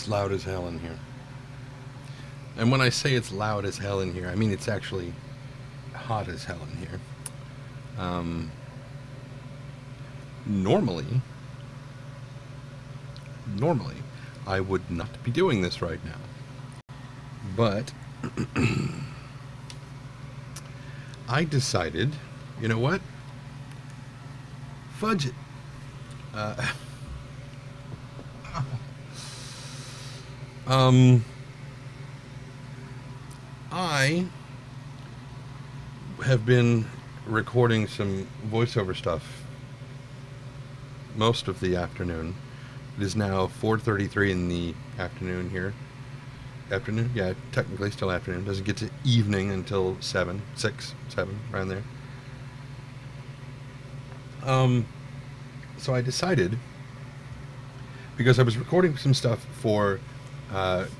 It's loud as hell in here. And when I say it's loud as hell in here, I mean it's actually hot as hell in here. Um, normally, normally, I would not be doing this right now. But I decided, you know what? Fudge it. Uh, I have been recording some voiceover stuff most of the afternoon. It is now 4:33 in the afternoon here. Afternoon? Yeah, technically still afternoon. Doesn't get to evening until 7, 6, 7, around there. So I decided, because I was recording some stuff for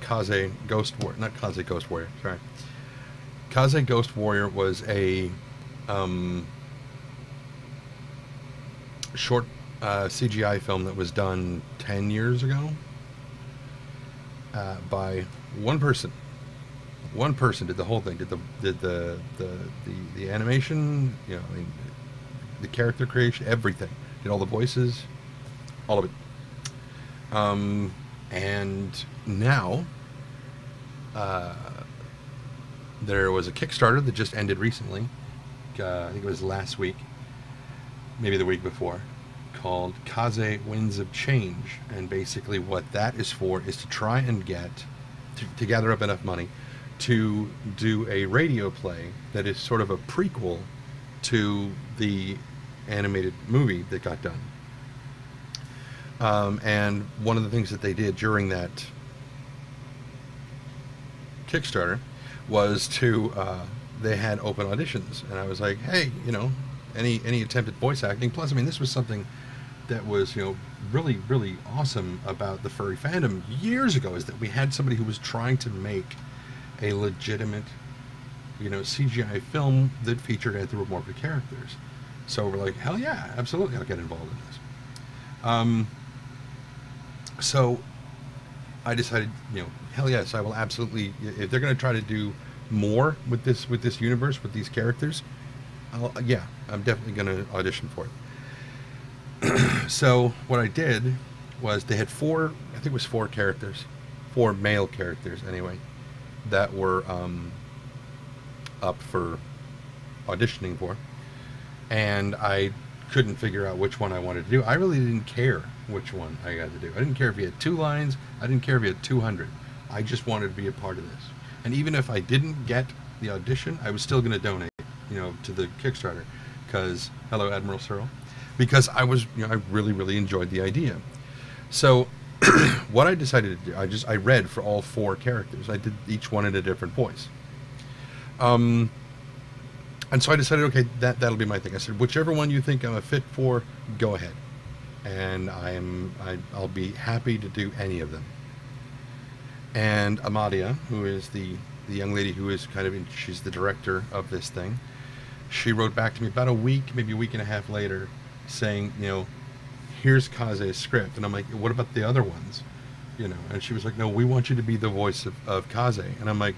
Kaze Ghost Warrior, not Kaze Ghost Warrior, sorry. Kaze Ghost Warrior was a short CGI film that was done 10 years ago by one person. One person did the whole thing. Did the animation, you know, I mean, the character creation, everything. Did all the voices, all of it. And now there was a Kickstarter that just ended recently. I think it was last week, maybe the week before, called Kaze Winds of Change. And basically what that is for is to try and get, to gather up enough money to do a radio play that is sort of a prequel to the animated movie that got done. And one of the things that they did during that Kickstarter was to, they had open auditions, and I was like, hey, you know, any attempt at voice acting. Plus, I mean, this was something that was, you know, really, really awesome about the furry fandom years ago, is that we had somebody who was trying to make a legitimate, you know, CGI film that featured anthropomorphic characters. So we're like, hell yeah, absolutely, I'll get involved in this. So I decided, you know, hell yes, I will absolutely. If they're going to try to do more with this universe, with these characters, yeah, I'm definitely going to audition for it. So what I did was, they had four, I think it was four characters, four male characters anyway, that were up for auditioning for, and I couldn't figure out which one I wanted to do. I really didn't care which one I got to do. I didn't care if he had 2 lines. I didn't care if he had 200. I just wanted to be a part of this. And even if I didn't get the audition, I was still going to donate, you know, to the Kickstarter, because, hello, Admiral Searle, because I was, you know, I really, really enjoyed the idea. So what I decided to do, I read for all 4 characters. I did each one in a different voice. And so I decided, okay, that'll be my thing. I said, whichever one you think I'm a fit for, go ahead. And I'll be happy to do any of them. And Amadia, who is the young lady who is kind of she's the director of this thing, she wrote back to me about a week, maybe a week and a half later, saying, you know, here's Kaze's script. And I'm like, what about the other ones? You know, and she was like, no, we want you to be the voice of Kaze. And I'm like,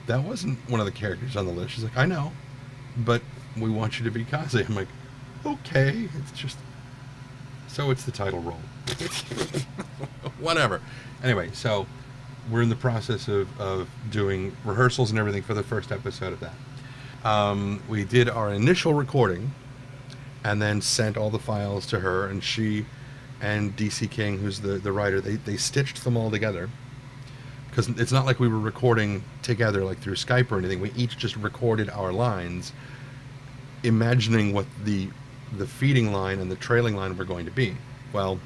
that wasn't one of the characters on the list. She's like, I know, but we want you to be Kaze. I'm like, okay, it's just, so it's the title role. Whatever. Anyway, so we're in the process of doing rehearsals and everything for the first episode of that. We did our initial recording and then sent all the files to her, and she and DC King, who's the writer, they stitched them all together, because it's not like we were recording together like through Skype or anything. We each just recorded our lines, imagining what the feeding line and the trailing line were going to be. Well,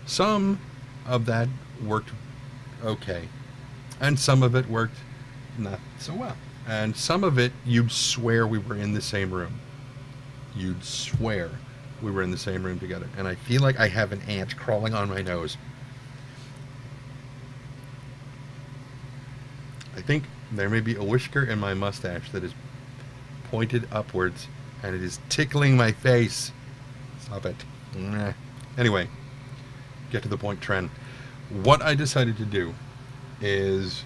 some of that worked okay, and some of it worked not so well, and some of it you'd swear we were in the same room. You'd swear we were in the same room together. And I feel like I have an ant crawling on my nose. I think there may be a whisker in my mustache that is pointed upwards, and it is tickling my face. Stop it. Anyway, get to the point, Tren. what I decided to do is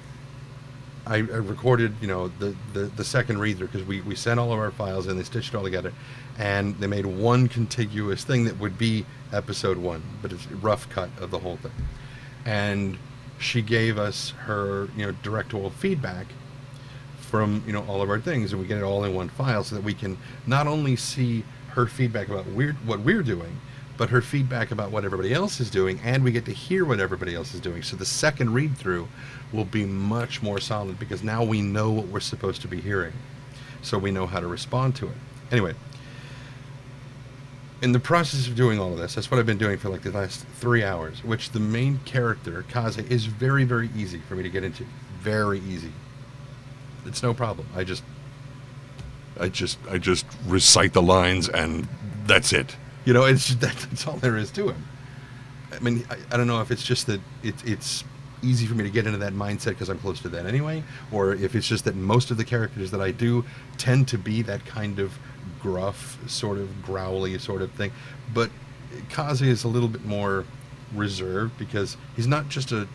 I recorded, the second read through, because we sent all of our files and they stitched it all together, and they made one contiguous thing that would be episode 1, but it's a rough cut of the whole thing. And she gave us her, directorial feedback from, all of our things, and we get it all in one file so that we can not only see her feedback about what we're doing, but her feedback about what everybody else is doing, and we get to hear what everybody else is doing. So the second read through will be much more solid, because now we know what we're supposed to be hearing, so we know how to respond to it. Anyway, in the process of doing all of this, that's what I've been doing for like the last 3 hours, which the main character, Kaze, is very, very easy for me to get into. Very easy. It's no problem. I just recite the lines and that's it. That's all there is to him. I mean, I don't know if it's just that it's easy for me to get into that mindset because I'm close to that anyway, or if it's just that most of the characters that I do tend to be that kind of gruff, sort of growly sort of thing. But Kaze is a little bit more reserved, because he's not just a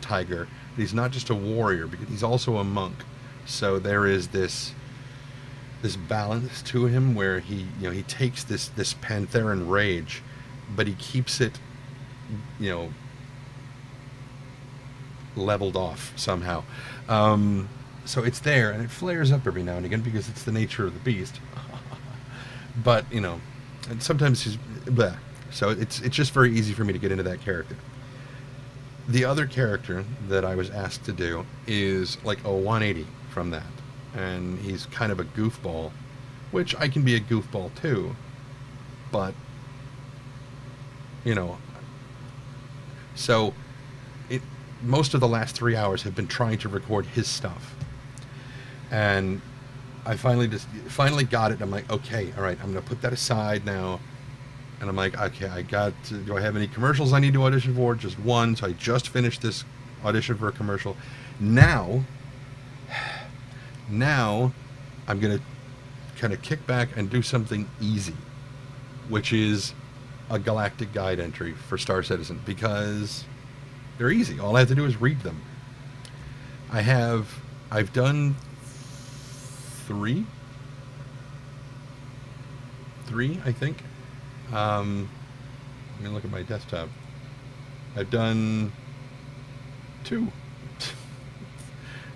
tiger, he's not just a warrior, because he's also a monk. So there is this balance to him where he takes this Pantheran rage, but he keeps it leveled off somehow. So it's there, and it flares up every now and again because it's the nature of the beast. But and sometimes he's bleh. So it's just very easy for me to get into that character. The other character that I was asked to do is like a 180 from that, and he's kind of a goofball, which I can be a goofball too, but so most of the last 3 hours have been trying to record his stuff, and I finally got it. I'm like, okay, all right, I'm gonna put that aside now. And I'm like, okay, do I have any commercials I need to audition for? Just one. So I just finished this audition for a commercial. Now I'm going to kind of kick back and do something easy, which is a Galactic guide entry for Star Citizen, because they're easy. All I have to do is read them. I've done three, I think. Let me look at my desktop. I've done 2.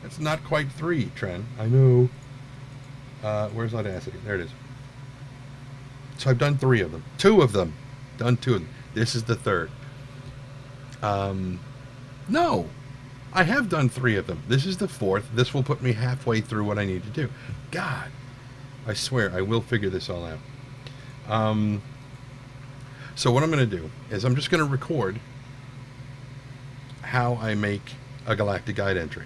It's not quite 3, Tren. I know. Where's Audacity? There it is. So I've done 3 of them. 2 of them. Done 2 of them. This is the 3rd. No. I have done 3 of them. This is the 4th. This will put me halfway through what I need to do. God. I swear, I will figure this all out. So what I'm going to do is I'm just going to record how I make a Galactic guide entry.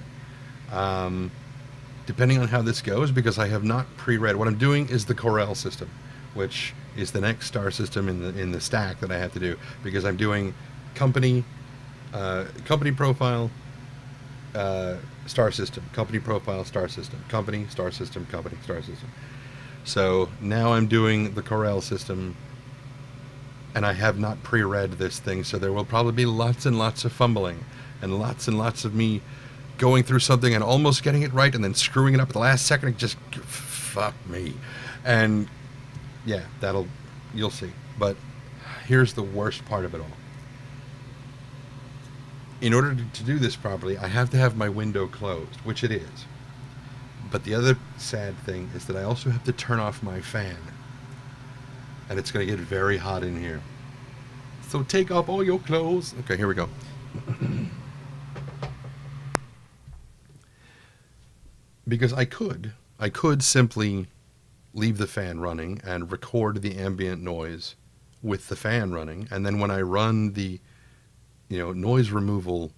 Depending on how this goes, because I have not pre-read. What I'm doing is the Corel system, which is the next star system in the stack that I have to do, because I'm doing company profile, star system, company profile, star system, company, star system, company, star system. So now I'm doing the Corel system, and I have not pre-read this thing, so there will probably be lots and lots of fumbling, and lots of me going through something and almost getting it right and then screwing it up at the last second and just fuck me. And yeah, you'll see. But here's the worst part of it all. In order to do this properly, I have to have my window closed, which it is. But the other sad thing is that I also have to turn off my fan. And it's going to get very hot in here. So take off all your clothes. Okay, here we go. Because I could simply leave the fan running and record the ambient noise with the fan running, and then when I run the noise removal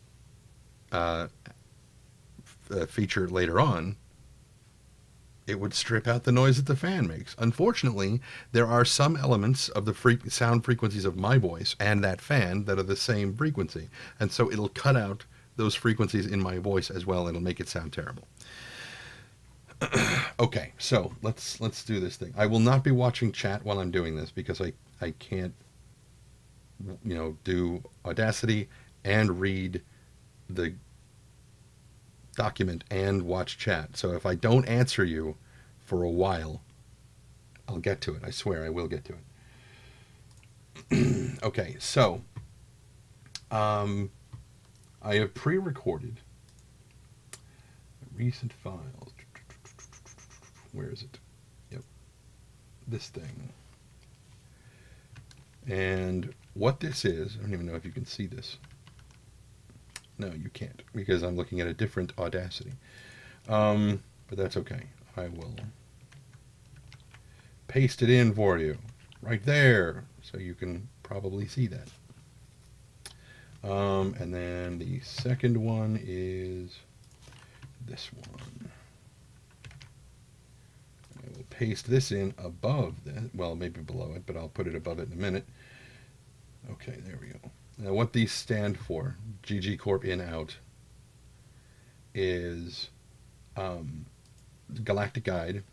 feature later on, it would strip out the noise that the fan makes. Unfortunately, there are some elements of the sound frequencies of my voice and that fan that are the same frequency, and so it'll cut out those frequencies in my voice as well, and it'll make it sound terrible. Okay, so let's do this thing. I will not be watching chat while I'm doing this, because I can't do Audacity and read the document and watch chat. So if I don't answer you for a while, I'll get to it. I swear I will get to it. Okay, so I have pre-recorded recent files. Where is it? Yep. This thing. And what this is, I don't even know if you can see this. No, you can't, because I'm looking at a different Audacity. But that's okay. I will paste it in for you right there, so you can probably see that. And then the second one is this one. I will paste this in above that. Well, maybe below it, but I'll put it above it in a minute. Okay, there we go. Now, what these stand for, GG Corp in out, is Galactic Guide,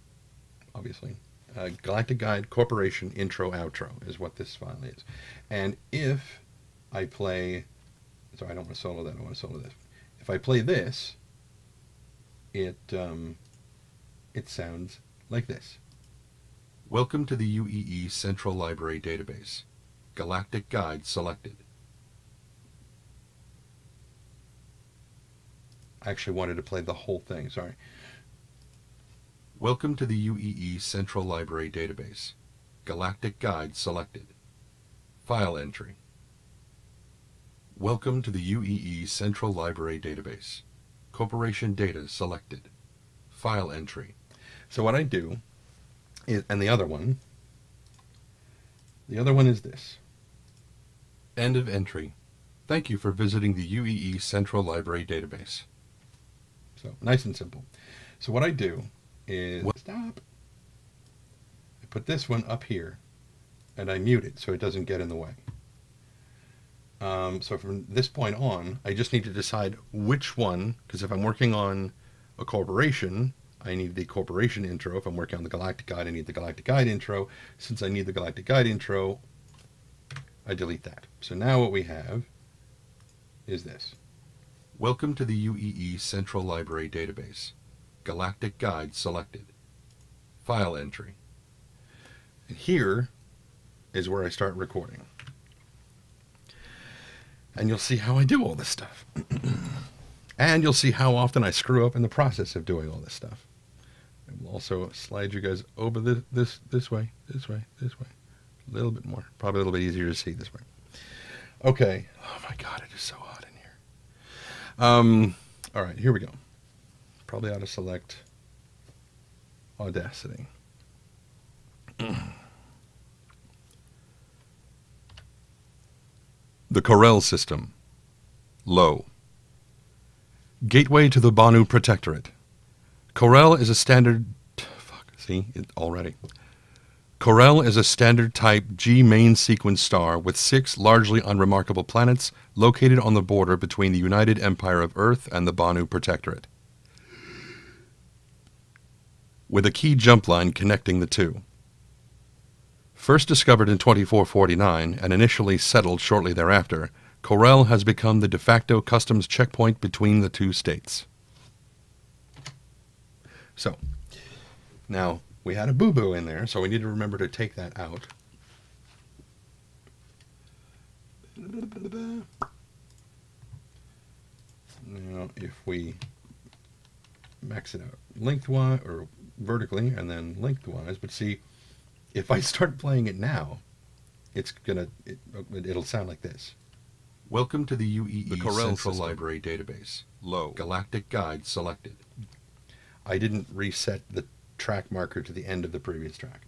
obviously. Galactic Guide Corporation intro outro is what this file is. And if I play, sorry, I don't want to solo that, I want to solo this. If I play this, it sounds like this. Welcome to the UEE Central Library Database. Galactic Guide selected. I actually wanted to play the whole thing, sorry. Welcome to the UEE Central Library Database. Galactic Guide selected. File entry. Welcome to the UEE Central Library Database. Corporation data selected. File entry. So what I do is, and the other one is this. End of entry. Thank you for visiting the UEE Central Library Database. So, nice and simple. So what I do is, stop. I put this one up here, and I mute it so it doesn't get in the way. So from this point on, I just need to decide which one, because if I'm working on a corporation, I need the corporation intro. If I'm working on the Galactic Guide, I need the Galactic Guide intro. Since I need the Galactic Guide intro, I delete that. So now what we have is this. Welcome to the UEE Central Library Database. Galactic Guide selected. File entry. And here is where I start recording. And you'll see how I do all this stuff. And you'll see how often I screw up in the process of doing all this stuff. I will also slide you guys over this way. A little bit more. Probably a little bit easier to see this way. Okay. Oh my God, it is so hot in here. All right, here we go. Probably ought to select Audacity. The Corel system. Low. Gateway to the Banu Protectorate. Corel is a standard... Corel is a standard type G main sequence star with 6 largely unremarkable planets located on the border between the United Empire of Earth and the Banu Protectorate, with a key jump line connecting the two. First discovered in 2449 and initially settled shortly thereafter, Corel has become the de facto customs checkpoint between the two states. So, now, we had a boo-boo in there, so we need to remember to take that out. Now, if we max it out lengthwise, or vertically, and then lengthwise, but see, if I start playing it now, it'll sound like this. Welcome to the UEE Central Library Database. Low. Galactic Guide selected. I didn't reset the track marker to the end of the previous track.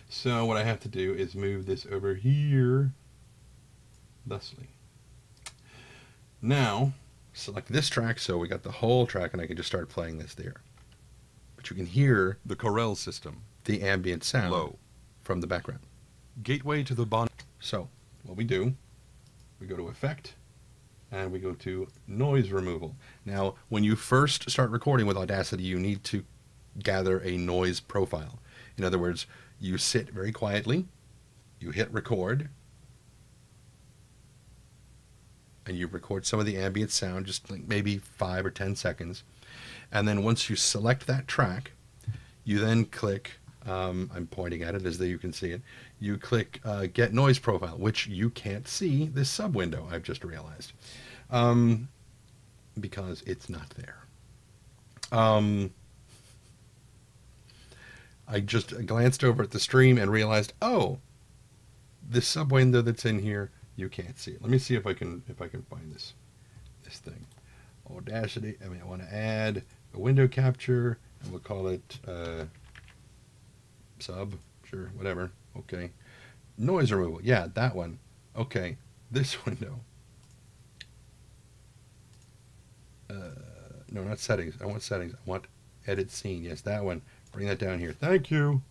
So what I have to do is move this over here, thusly. Now, select this track, so we got the whole track, and I can just start playing this there. But you can hear the Corel system, the ambient sound, low, from the background. Gateway to the Banu. So, what we do, we go to Effect, and we go to Noise Removal. Now, when you first start recording with Audacity, you need to gather a noise profile. In other words, you sit very quietly, you hit record, and you record some of the ambient sound, just like maybe 5 or 10 seconds. And then once you select that track, you then click, I'm pointing at it as though you can see it, you click Get Noise Profile, which you can't see this sub window, I've just realized, because it's not there. I just glanced over at the stream and realized, oh, this sub window that's in here, you can't see it. Let me see if I can find this thing. Audacity. I mean, I want to add a window capture, and we'll call it sub. Sure, whatever. Okay. Noise removal. Yeah, that one. Okay. This window. No, not settings. I want settings. I want edit scene. Yes, that one. Bring that down here. Thank you.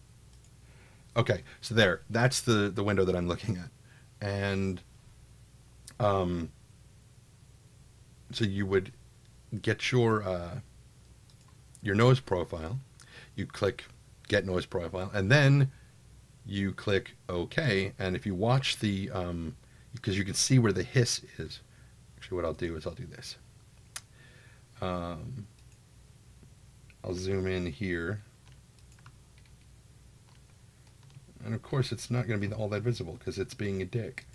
Okay, so there. That's the window that I'm looking at. And so you would get your noise profile. You click Get Noise Profile, and then you click OK. And if you watch the, because you can see where the hiss is. Actually, what I'll do is I'll do this. I'll zoom in here. And of course, it's not going to be all that visible because it's being a dick.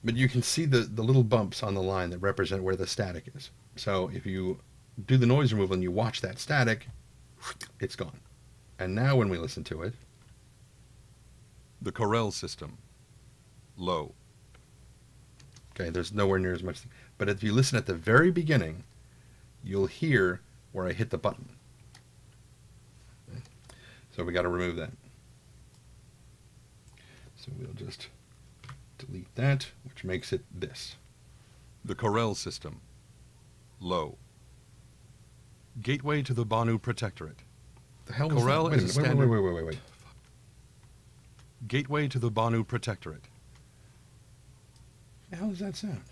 But you can see the little bumps on the line that represent where the static is. So if you do the noise removal and you watch that static, it's gone. And now when we listen to it, the Corel system, low. Okay, there's nowhere near as much. But if you listen at the very beginning, you'll hear where I hit the button. Okay. So we got to remove that. So we'll just delete that, which makes it this. The Corel system, low. Gateway to the Banu Protectorate. The hell was Corel that? is a standard. Wait. Gateway to the Banu Protectorate. The hell does that sound?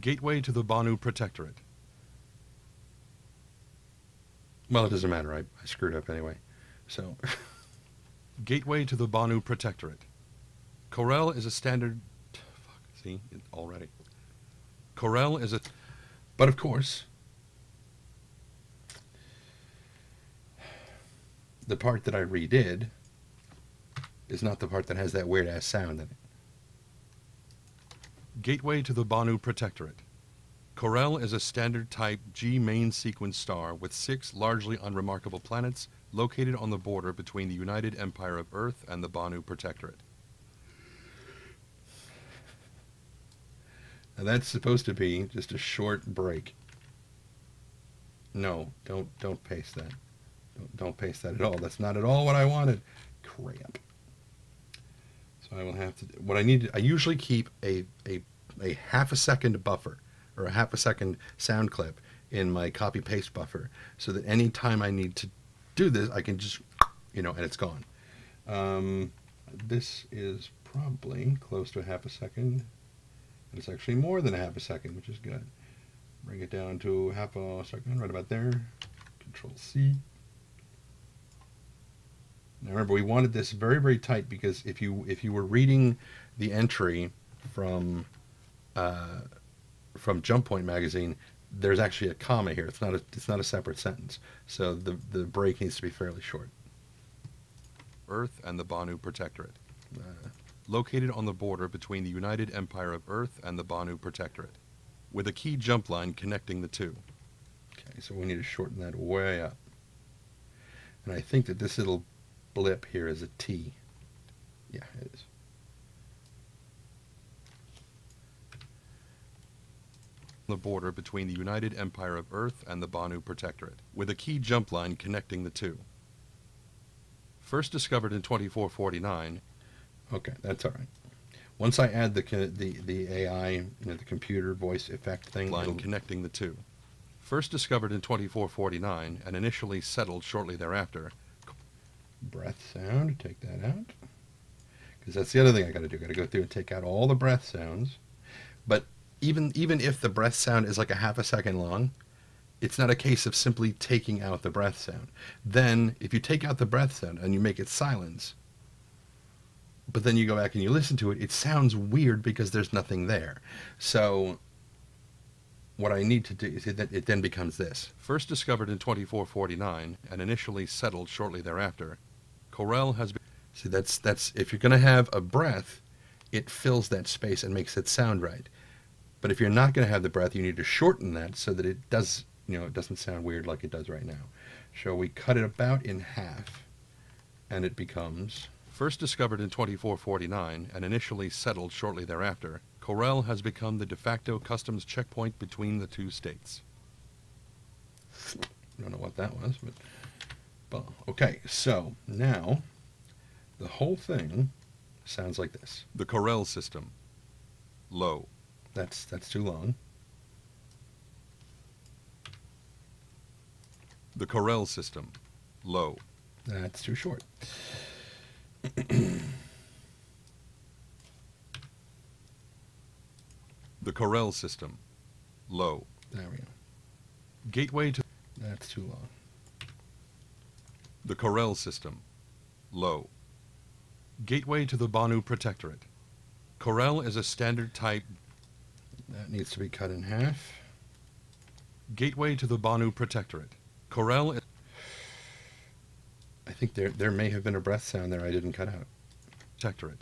Gateway to the Banu Protectorate. Well, it doesn't matter. I screwed up anyway. So, Gateway to the Banu Protectorate. Corel is a standard. Fuck, see, already. Corel is a. But of course, the part that I redid is not the part that has that weird ass sound in it. Gateway to the Banu Protectorate. Corel is a standard type G main sequence star with 6 largely unremarkable planets located on the border between the United Empire of Earth and the Banu Protectorate. Now that's supposed to be just a short break. No, don't paste that. Don't paste that at all. That's not at all what I wanted. Crap. So I will have to. What I need. I usually keep a half a second buffer or a half a second sound clip in my copy paste buffer, so that any time I need to do this, I can just, and it's gone. This is probably close to a half a second. It's actually more than a half a second, which is good. Bring it down to half a second, right about there. Control C. Now remember, we wanted this very, very tight because if you were reading the entry from Jump Point magazine, there's actually a comma here. It's not a separate sentence. So the break needs to be fairly short. Earth and the Banu Protectorate. Located on the border between the United Empire of Earth and the Banu Protectorate, with a key jump line connecting the two. Okay, so we need to shorten that way up. And I think that this little blip here is a T. Yeah, it is. The border between the United Empire of Earth and the Banu Protectorate, with a key jump line connecting the two. First discovered in 2449. Okay, that's all right. Once I add the AI, the computer voice effect thing, line connecting the two. First discovered in 2449 and initially settled shortly thereafter. Breath sound, take that out. Because that's the other thing I got to do. Got to go through and take out all the breath sounds. But even if the breath sound is like a half a second long, it's not a case of simply taking out the breath sound. Then, if you take out the breath sound and you make it silence, but then you go back and you listen to it, it sounds weird because there's nothing there. So what I need to do is that it then becomes this. First discovered in 2449 and initially settled shortly thereafter, Corel has been... See, that's if you're going to have a breath, it fills that space and makes it sound right. But if you're not going to have the breath, you need to shorten that so that it does, it doesn't sound weird like it does right now. So we cut it about in half, and it becomes... First discovered in 2449 and initially settled shortly thereafter, Corel has become the de facto customs checkpoint between the two states. I don't know what that was, but okay, so now the whole thing sounds like this. The Corel system. Low. That's too long. The Corel system. Low. That's too short. The Corel system. Low. There we go. Gateway to... That's too long. The Corel system. Low. Gateway to the Banu Protectorate. Corel is a standard type... That needs to be cut in half. Gateway to the Banu Protectorate. Corel is... I think there may have been a breath sound there I didn't cut out. Protectorate.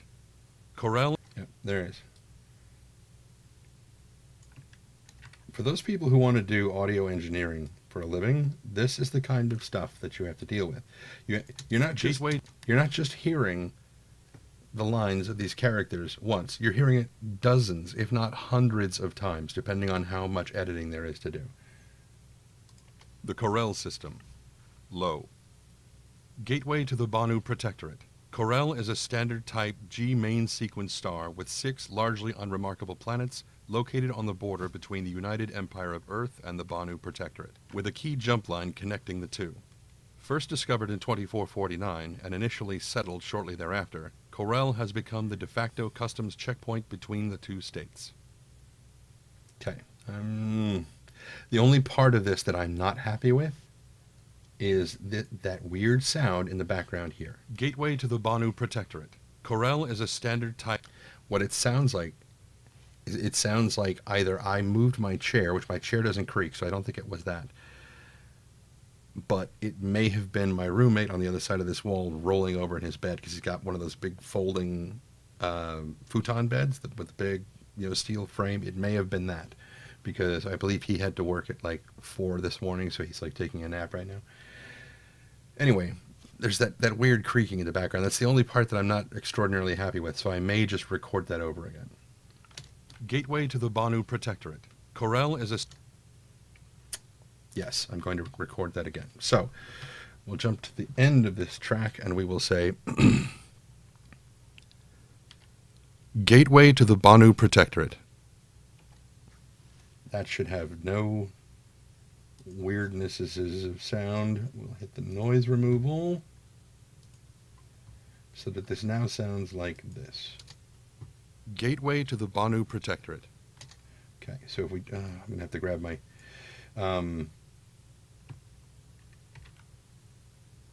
Corel... Yep, there is. For those people who want to do audio engineering for a living, this is the kind of stuff that you have to deal with. You're not just hearing the lines of these characters once. You're hearing it dozens, if not hundreds of times, depending on how much editing there is to do. The Corel system. Low. Gateway to the Banu Protectorate. Corel is a standard type G main sequence star with 6 largely unremarkable planets located on the border between the United Empire of Earth and the Banu Protectorate, with a key jump line connecting the two. First discovered in 2449 and initially settled shortly thereafter, Corel has become the de facto customs checkpoint between the two states. Okay. The only part of this that I'm not happy with is that weird sound in the background here. Gateway to the Banu Protectorate. Corel is a standard type... What it sounds like either I moved my chair, which my chair doesn't creak, so I don't think it was that. But it may have been my roommate on the other side of this wall rolling over in his bed, because he's got one of those big folding futon beds with the big steel frame. It may have been that, because I believe he had to work at like 4 this morning, so he's like taking a nap right now. Anyway, there's that weird creaking in the background. That's the only part that I'm not extraordinarily happy with, so I may just record that over again. Gateway to the Banu Protectorate. Corel is a... Yes, I'm going to record that again. So, we'll jump to the end of this track and we will say... Gateway to the Banu Protectorate. That should have no weirdnesses of sound. We'll hit the noise removal so that this now sounds like this. Gateway to the Banu Protectorate. Okay, so if we... I'm going to have to grab my... I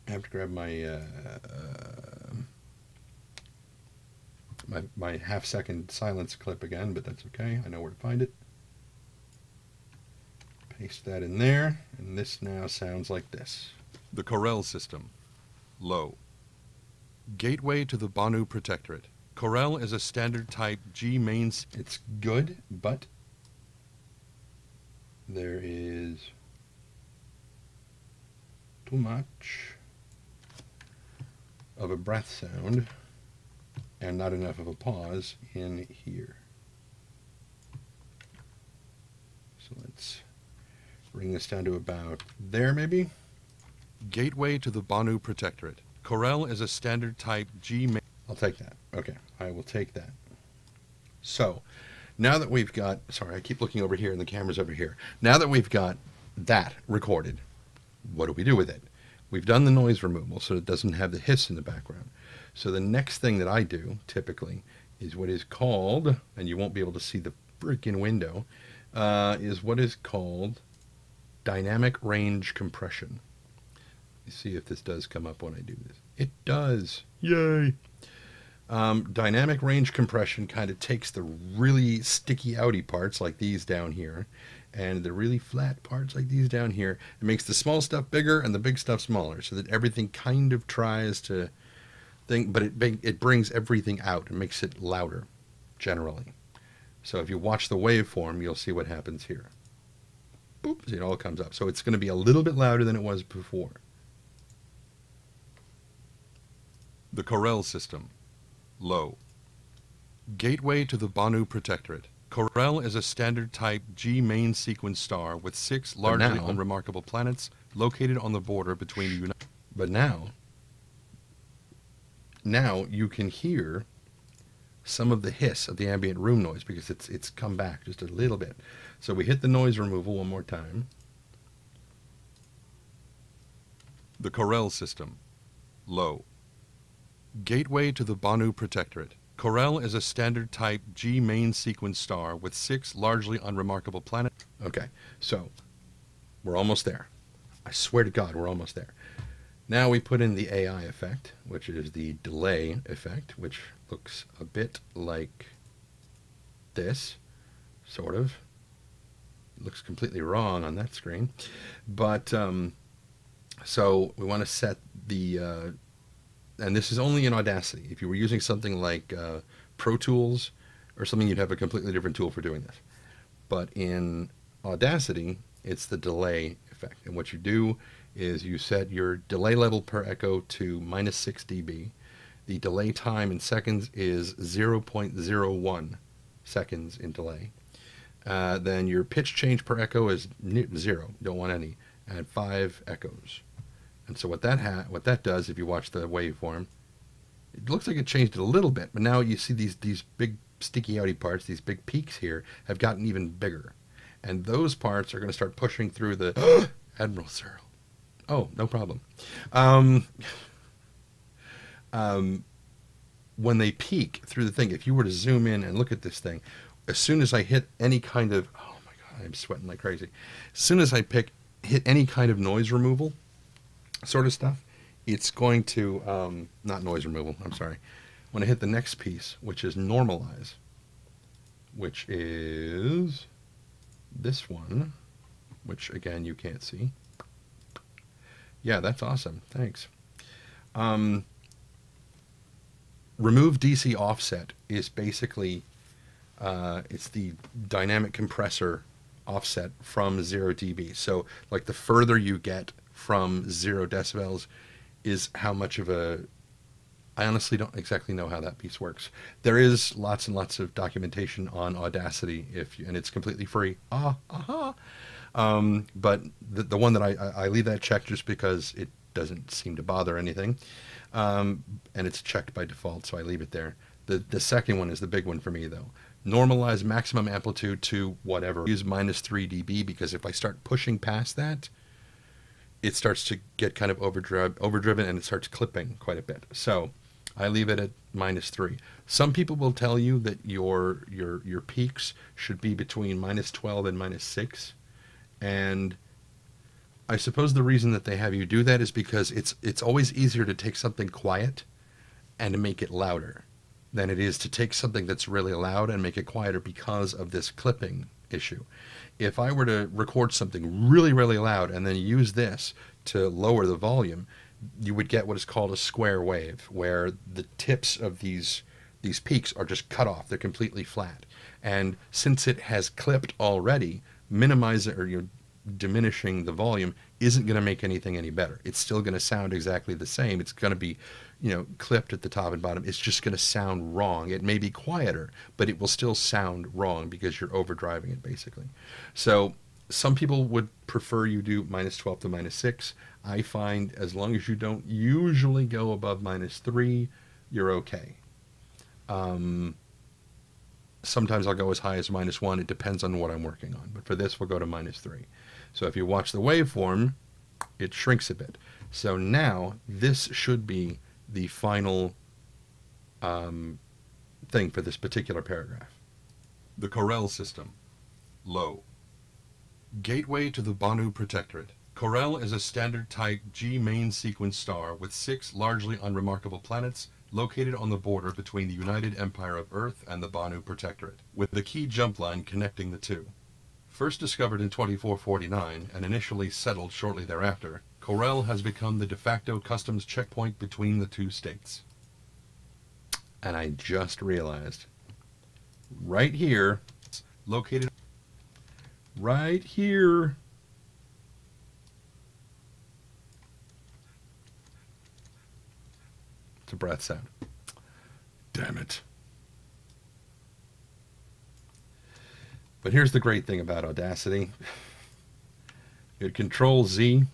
have to grab my... my half-second silence clip again, but that's okay. I know where to find it. Paste that in there, and this now sounds like this. The Corel system. Low. Gateway to the Banu Protectorate. Corel is a standard type G main... It's good, but there is too much of a breath sound and not enough of a pause in here. So let's bring this down to about there, maybe. Gateway to the Banu Protectorate. Corel is a standard type G main... I'll take that. Okay, I will take that. So, now that we've got... Sorry, I keep looking over here and the camera's over here. Now that we've got that recorded, what do we do with it? We've done the noise removal so it doesn't have the hiss in the background. So the next thing that I do, typically, is what is called, and you won't be able to see the freaking window, is what is called dynamic range compression. You see if this does come up when I do this. It does. Yay! Dynamic range compression kind of takes the really sticky outy parts, like these down here, And the really flat parts like these down here, it makes the small stuff bigger and the big stuff smaller, so that everything kind of tries to think, but it brings everything out and makes it louder, generally. So if you watch the waveform, you'll see what happens here. Boop, see, it all comes up. So it's going to be a little bit louder than it was before. The Corel system. Low. Gateway to the Banu Protectorate. Corel is a standard type G main sequence star with 6 largely unremarkable planets located on the border between the United. But now you can hear some of the hiss of the ambient room noise because it's come back just a little bit. So we hit the noise removal one more time. The Corel system. Low. Gateway to the Banu Protectorate. Corel is a standard type G main sequence star with 6 largely unremarkable planets. Okay, so we're almost there. I swear to God, we're almost there. Now we put in the AI effect, which is the delay effect, which looks a bit like this, sort of. It looks completely wrong on that screen. But, so we want to set the, and this is only in Audacity. If you were using something like Pro Tools or something, you'd have a completely different tool for doing this. But in Audacity, it's the delay effect. And what you do is you set your delay level per echo to -6 dB. The delay time in seconds is 0.01 seconds in delay. Then your pitch change per echo is 0. Don't want any. Add 5 echoes. And so what that does, if you watch the waveform, it looks like it changed it a little bit, but now you see these big sticky outy parts, these big peaks here, have gotten even bigger. And those parts are going to start pushing through the... Admiral Searle. Oh, no problem. When they peak through the thing, if you were to zoom in and look at this thing, as soon as I hit any kind of... Oh my God, I'm sweating like crazy. As soon as I hit any kind of noise removal sort of stuff, it's going to... not noise removal, I'm sorry. When I hit the next piece, which is normalize, which is this one, which again you can't see. Yeah, that's awesome. Thanks. Remove DC offset is basically it's the dynamic compressor offset from 0 dB. So like the further you get from 0 decibels is how much of a... I honestly don't exactly know how that piece works. There is lots and lots of documentation on Audacity, and it's completely free. But the one that I leave that checked just because it doesn't seem to bother anything, and it's checked by default, so I leave it there. The second one is the big one for me, though. Normalize maximum amplitude to whatever. Use -3 dB, because if I start pushing past that, it starts to get kind of overdriven, and it starts clipping quite a bit. So I leave it at -3. Some people will tell you that your peaks should be between -12 and -6, and I suppose the reason that they have you do that is because it's always easier to take something quiet and to make it louder than it is to take something that's really loud and make it quieter because of this clipping issue. If I were to record something really, really loud and then use this to lower the volume, you would get what is called a square wave, where the tips of these peaks are just cut off. They're completely flat. And since it has clipped already, minimizing or diminishing the volume isn't going to make anything any better. It's still going to sound exactly the same. It's going to be, clipped at the top and bottom. It's just going to sound wrong. It may be quieter, but it will still sound wrong because you're overdriving it, basically. So some people would prefer you do -12 to -6. I find as long as you don't usually go above -3, you're okay. Sometimes I'll go as high as -1. It depends on what I'm working on. But for this, we'll go to -3. So if you watch the waveform, it shrinks a bit. So now this should be the final thing for this particular paragraph. The Corel system. Low. Gateway to the Banu Protectorate. Corel is a standard type G main sequence star with 6 largely unremarkable planets located on the border between the United Empire of Earth and the Banu Protectorate, with the key jump line connecting the two. First discovered in 2449 and initially settled shortly thereafter, Corel has become the de facto customs checkpoint between the two states. And I just realized, right here, located right here, it's a breath sound. Damn it. But here's the great thing about Audacity. You hit Control Z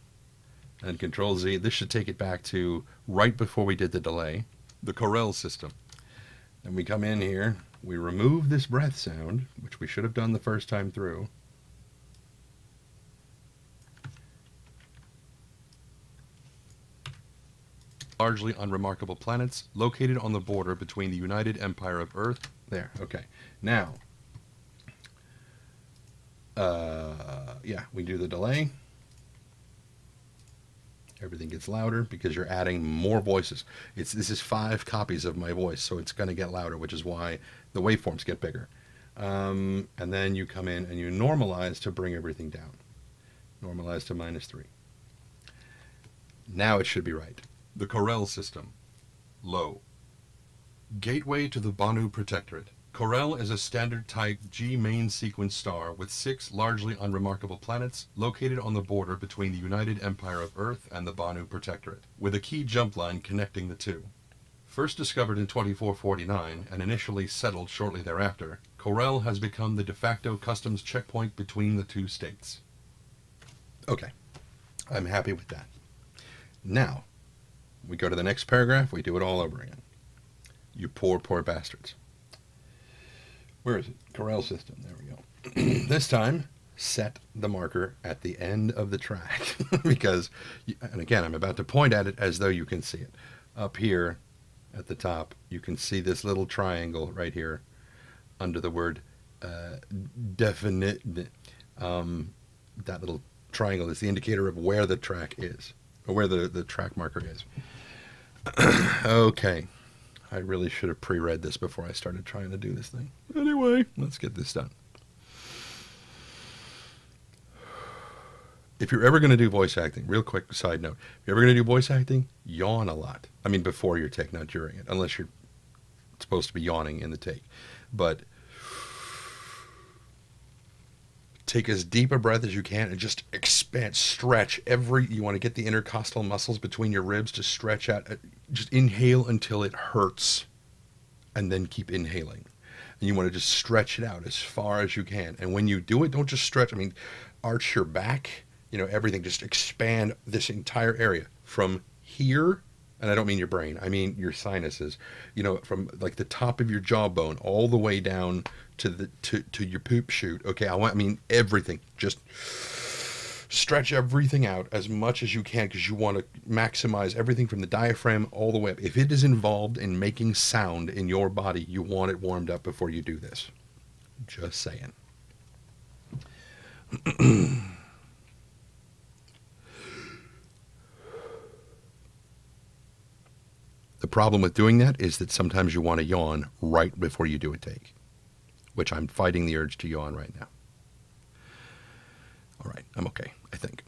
and Control Z. This should take it back to right before we did the delay, the Corel system. And we come in here, we remove this breath sound, which we should have done the first time through. Largely unremarkable planets located on the border between the United Empire of Earth. There, okay. Now, yeah, we do the delay. Everything gets louder because you're adding more voices. This is 5 copies of my voice, so it's going to get louder, which is why the waveforms get bigger. And then you come in and you normalize to bring everything down. Normalize to -3. Now it should be right. The Corel system. Low. Gateway to the Banu Protectorate. Corel is a standard type G main sequence star with 6 largely unremarkable planets located on the border between the United Empire of Earth and the Banu Protectorate, with a key jump line connecting the two. First discovered in 2449 and initially settled shortly thereafter, Corel has become the de facto customs checkpoint between the two states. Okay, I'm happy with that. Now, we go to the next paragraph, we do it all over again. You poor, poor bastards. Where is it? Corel system. There we go. This time, set the marker at the end of the track. Because, and again, I'm about to point at it as though you can see it. Up here at the top, you can see this little triangle right here under the word definite. That little triangle is the indicator of where the track is, or where the track marker is. Okay. I really should have pre-read this before I started trying to do this thing. Anyway, let's get this done. If you're ever going to do voice acting, real quick side note, if you're ever going to do voice acting, yawn a lot. I mean, before your take, not during it, unless you're supposed to be yawning in the take. But take as deep a breath as you can and just expand, stretch you want to get the intercostal muscles between your ribs to stretch out. Just inhale until it hurts and then keep inhaling. And you want to just stretch it out as far as you can. And when you do it, don't just stretch. I mean, arch your back, everything. Just expand this entire area from here. And I don't mean your brain. I mean your sinuses, from like the top of your jawbone all the way down to your poop chute. Okay. I mean everything. Just stretch everything out as much as you can because you want to maximize everything from the diaphragm all the way up. If it is involved in making sound in your body, you want it warmed up before you do this. Just saying. The problem with doing that is that sometimes you want to yawn right before you do a take, which I'm fighting the urge to yawn right now. All right, I'm okay, I think.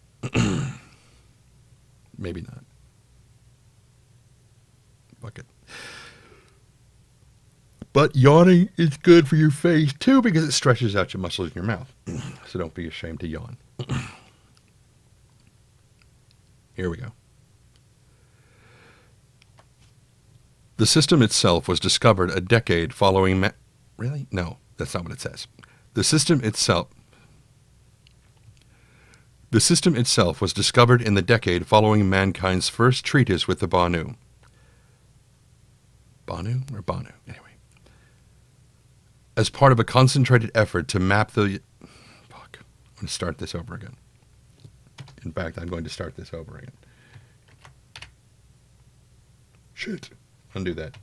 Maybe not. Fuck it. But yawning is good for your face, too, because it stretches out your muscles in your mouth. So don't be ashamed to yawn. Here we go. The system itself was discovered a decade following... Really? No, that's not what it says. The system itself was discovered in the decade following mankind's first treatise with the Banu. Banu or Banu? Anyway. As part of a concentrated effort to map the... Fuck. I'm going to start this over again. In fact, I'm going to start this over again. Shit. Undo that.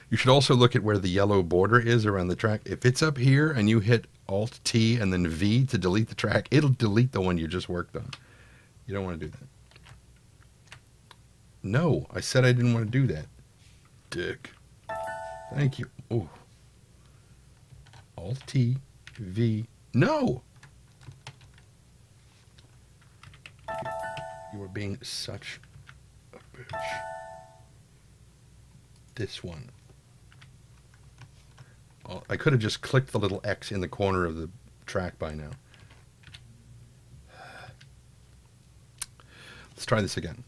You should also look at where the yellow border is around the track. If it's up here and you hit Alt-T and then V to delete the track, it'll delete the one you just worked on. You don't want to do that. No, I said I didn't want to do that. Dick. Thank you. Oh. Alt-T, V. No! You are being such a bitch. This one. Oh, I could have just clicked the little X in the corner of the track by now. Let's try this again.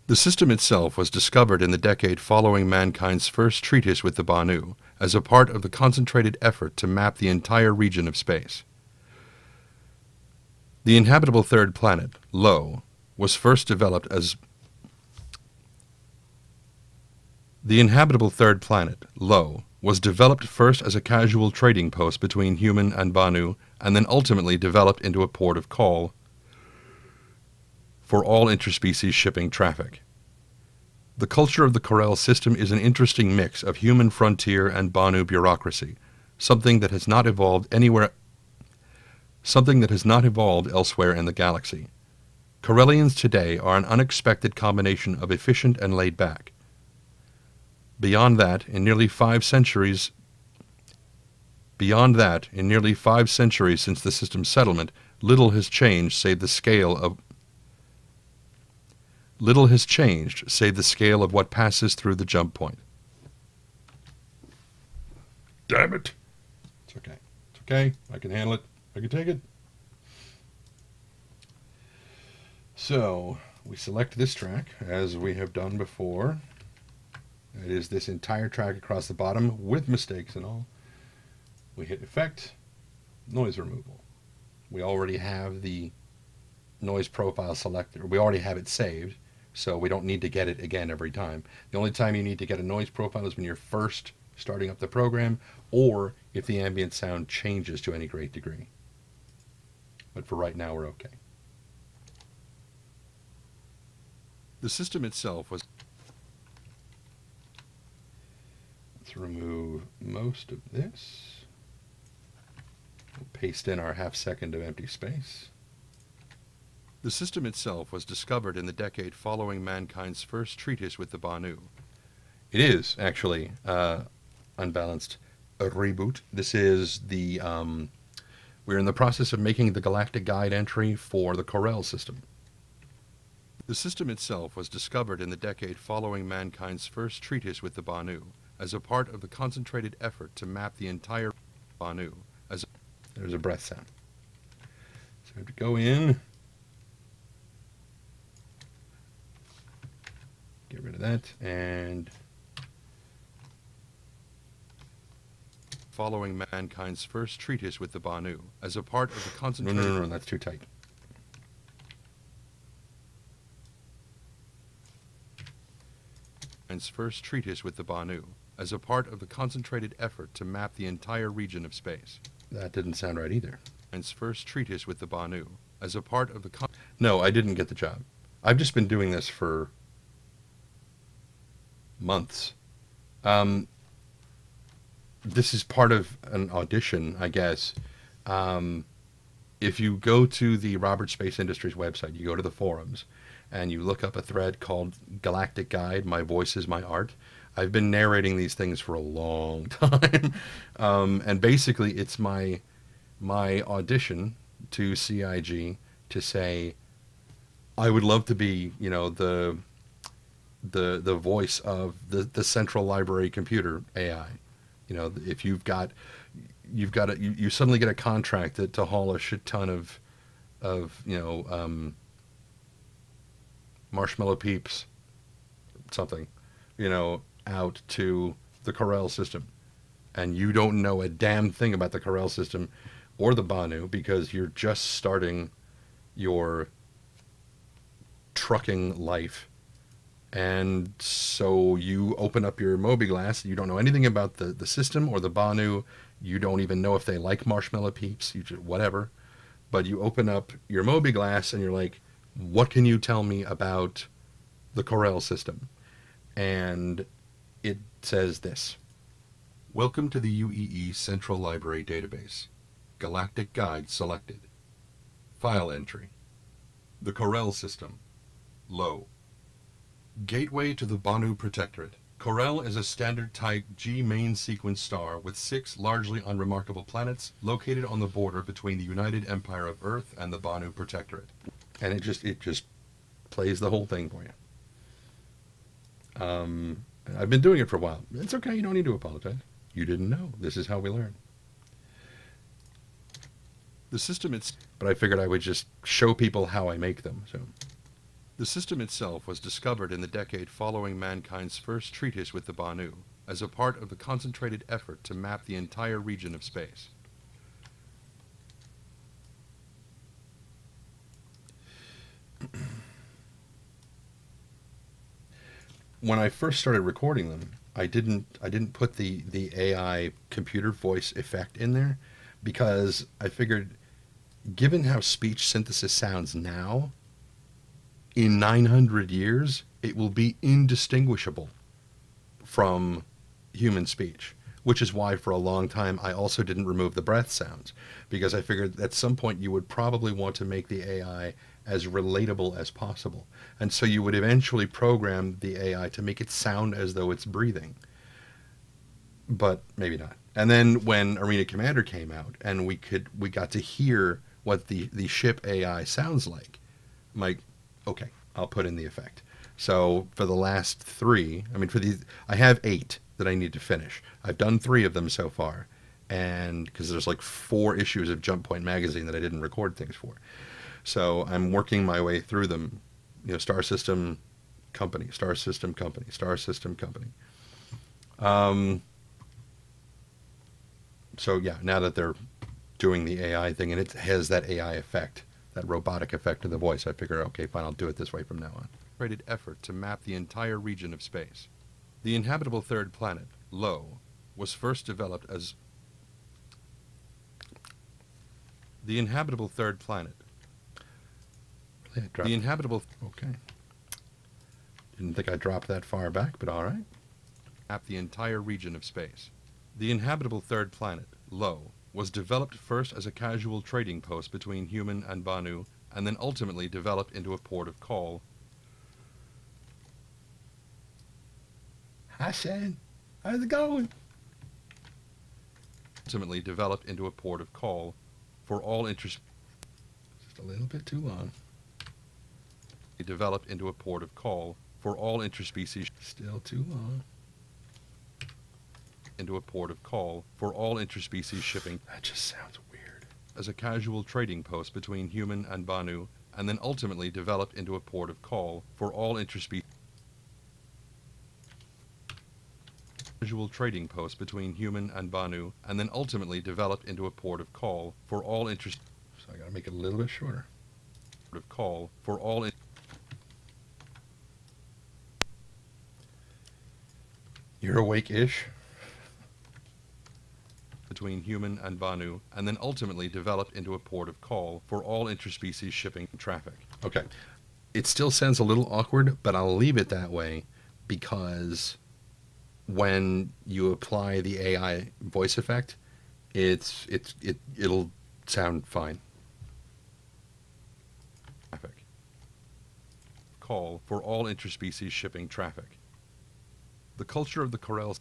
The system itself was discovered in the decade following mankind's first treatise with the Banu, as a part of the concentrated effort to map the entire region of space. The inhabitable third planet, Lo, was first developed as a casual trading post between human and Banu, and then ultimately developed into a port of call for all interspecies shipping traffic. The culture of the Corel system is an interesting mix of human frontier and Banu bureaucracy, something that has not evolved elsewhere in the galaxy. Corellians today are an unexpected combination of efficient and laid back. Beyond that, in nearly 5 centuries since the system's settlement, little has changed save the scale of what passes through the jump point. Damn it! It's okay. It's okay. I can handle it. I can take it. So, we select this track, as we have done before. It is this entire track across the bottom, with mistakes and all. We hit Effect, Noise Removal. We already have the noise profile selected, or we already have it saved, so we don't need to get it again every time. The only time you need to get a noise profile is when you're first starting up the program, or if the ambient sound changes to any great degree. But for right now, we're okay. The system itself was... Let's remove most of this. We'll paste in our half-second of empty space. The system itself was discovered in the decade following mankind's first treatise with the Banu. It is, actually, unbalanced, a reboot. This is the... we're in the process of making the Galactic Guide entry for the Corel system. The system itself was discovered in the decade following mankind's first treatise with the Banu, as a part of the concentrated effort to map the entire Banu. There's a breath sound. So I have to go in, get rid of that, and following mankind's first treatise with the Banu, as a part of the concentrated... No, that's too tight. First treatise with the Banu, as a part of the concentrated effort to map the entire region of space. That didn't sound right either. First treatise with the Banu, as a part of the... No, I didn't get the job. I've just been doing this for months. This is part of an audition, I guess. If you go to the Robert Space Industries website, you go to the forums, and you look up a thread called Galactic Guide, My Voice is My Art. I've been narrating these things for a long time. And basically it's my audition to CIG to say, I would love to be, you know, the voice of the central library computer AI. You know, if you suddenly get a contract to haul a shit ton of you know, marshmallow peeps, something, you know, out to the Corel system, and you don't know a damn thing about the Corel system or the Banu because you're just starting your trucking life, and so you open up your Moby-Glass, you don't know anything about the system or the Banu, you don't even know if they like marshmallow peeps, you just, whatever, but you open up your Moby-Glass and you're like, what can you tell me about the Corel system? And it says this. Welcome to the UEE Central Library Database. Galactic Guide selected. File entry. The Corel system. Low. Gateway to the Banu Protectorate. Corel is a standard type G main sequence star with 6 largely unremarkable planets located on the border between the United Empire of Earth and the Banu Protectorate. And it just plays the whole thing for you. I've been doing it for a while. It's okay, you don't need to apologize. You didn't know. This is how we learn. The system but I figured I would just show people how I make them. So the system itself was discovered in the decade following mankind's first treatise with the Banu, as a part of the concentrated effort to map the entire region of space. When I first started recording them, I didn't put the AI computer voice effect in there because I figured, given how speech synthesis sounds now, in 900 years, it will be indistinguishable from human speech, which is why for a long time I also didn't remove the breath sounds, because I figured at some point you would probably want to make the AI as relatable as possible. And so you would eventually program the AI to make it sound as though it's breathing. But maybe not. And then when Arena Commander came out and we got to hear what the ship AI sounds like, I'm like, okay, I'll put in the effect. So for the last 3, I mean, I have 8 that I need to finish. I've done 3 of them so far, and because there's like 4 issues of Jump Point magazine that I didn't record things for. So I'm working my way through them, you know, Star System Company, Star System Company, Star System Company. So yeah, now that they're doing the AI thing and it has that AI effect, that robotic effect of the voice, I figure, okay, fine, I'll do it this way from now on. Rated effort to map the entire region of space. The inhabitable third planet, Lo, was first developed as the inhabitable third planet. The inhabitable. Okay. Didn't think I dropped that far back, but all right. Map the entire region of space. The inhabitable third planet, Lo, was developed first as a casual trading post between human and Banu, and then ultimately developed into a port of call. Hi, Shan. How's it going? Ultimately developed into a port of call for all interest. Just a little bit too long. Developed into a port of call for all interspecies. Still too long. Into a port of call for all interspecies shipping. That just sounds weird. As a casual trading post between human and Banu, and then ultimately developed into a port of call for all interspecies. Casual trading post between human and Banu, and then ultimately developed into a port of call for all interspecies. So I gotta make it a little bit shorter. Port of call for all. You're awake-ish? Between human and Banu, and then ultimately developed into a port of call for all interspecies shipping traffic. Okay. It still sounds a little awkward, but I'll leave it that way because when you apply the AI voice effect, it'll sound fine. Traffic. Call for all interspecies shipping traffic. The culture of the Corel.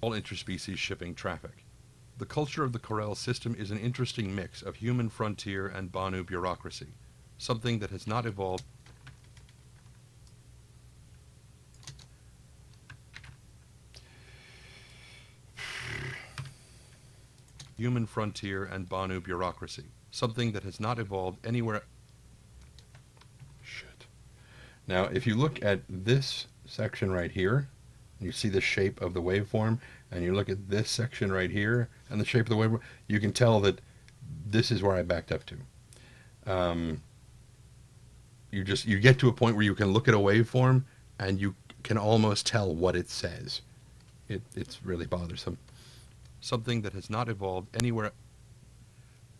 All interspecies shipping traffic. The culture of the Corel system is an interesting mix of human frontier and Banu bureaucracy, something that has not evolved. Human frontier and Banu bureaucracy, something that has not evolved anywhere. Shit. Now, if you look at this section right here, you see the shape of the waveform, and you look at this section right here, and the shape of the waveform, you can tell that this is where I backed up to. You get to a point where you can look at a waveform, and you can almost tell what it says. It's really bothersome. Something that has not evolved anywhere.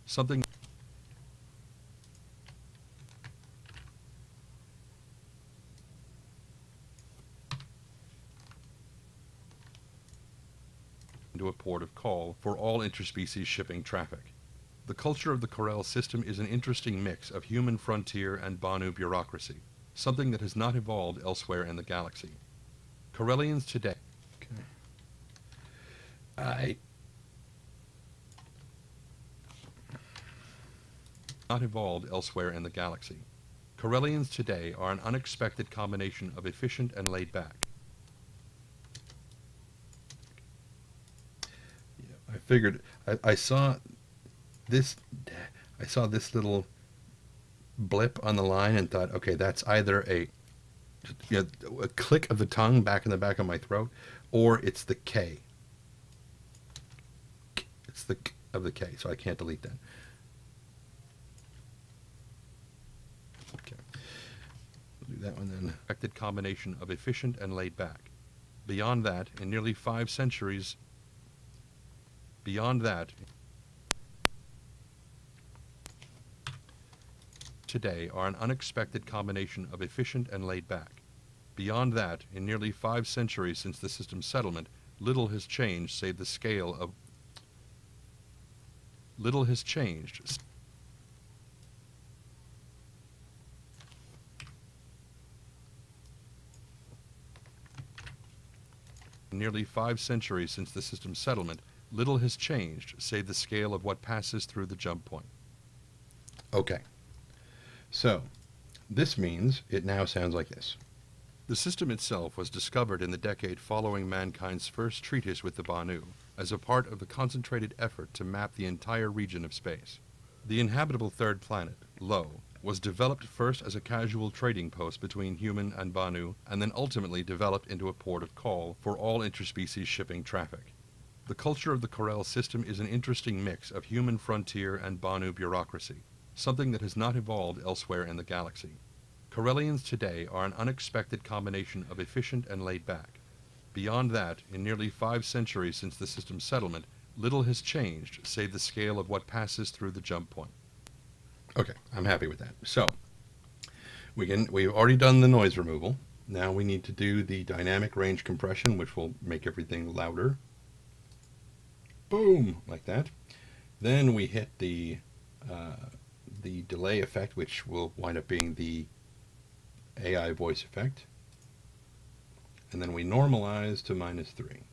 Something. Into a port of call for all interspecies shipping traffic. The culture of the Corel system is an interesting mix of human frontier and Banu bureaucracy, something that has not evolved elsewhere in the galaxy. Corellians today... Okay. Not evolved elsewhere in the galaxy. Corellians today are an unexpected combination of efficient and laid back. Yeah, I figured I saw this little blip on the line and thought, okay, that's either a click of the tongue back in the back of my throat, or it's the K. It's the K of the K, so I can't delete that. Okay. We'll do that one then. Expected combination of efficient and laid back. Beyond that, in nearly 5 centuries, today are an unexpected combination of efficient and laid back. Beyond that, in nearly 5 centuries since the system's settlement, little has changed save the scale of... Little has changed. In nearly 5 centuries since the system's settlement, little has changed save the scale of what passes through the jump point. Okay. So, this means it now sounds like this. The system itself was discovered in the decade following mankind's first treatise with the Banu, as a part of the concentrated effort to map the entire region of space. The inhabitable third planet, Lo, was developed first as a casual trading post between human and Banu, and then ultimately developed into a port of call for all interspecies shipping traffic. The culture of the Corel system is an interesting mix of human frontier and Banu bureaucracy, something that has not evolved elsewhere in the galaxy. Corellians today are an unexpected combination of efficient and laid back. Beyond that, in nearly 5 centuries since the system's settlement, little has changed save the scale of what passes through the jump point. Okay, I'm happy with that. So, we've already done the noise removal. Now we need to do the dynamic range compression, which will make everything louder. Boom! Like that. Then we hit the delay effect, which will wind up being the AI voice effect. And then we normalize to -3,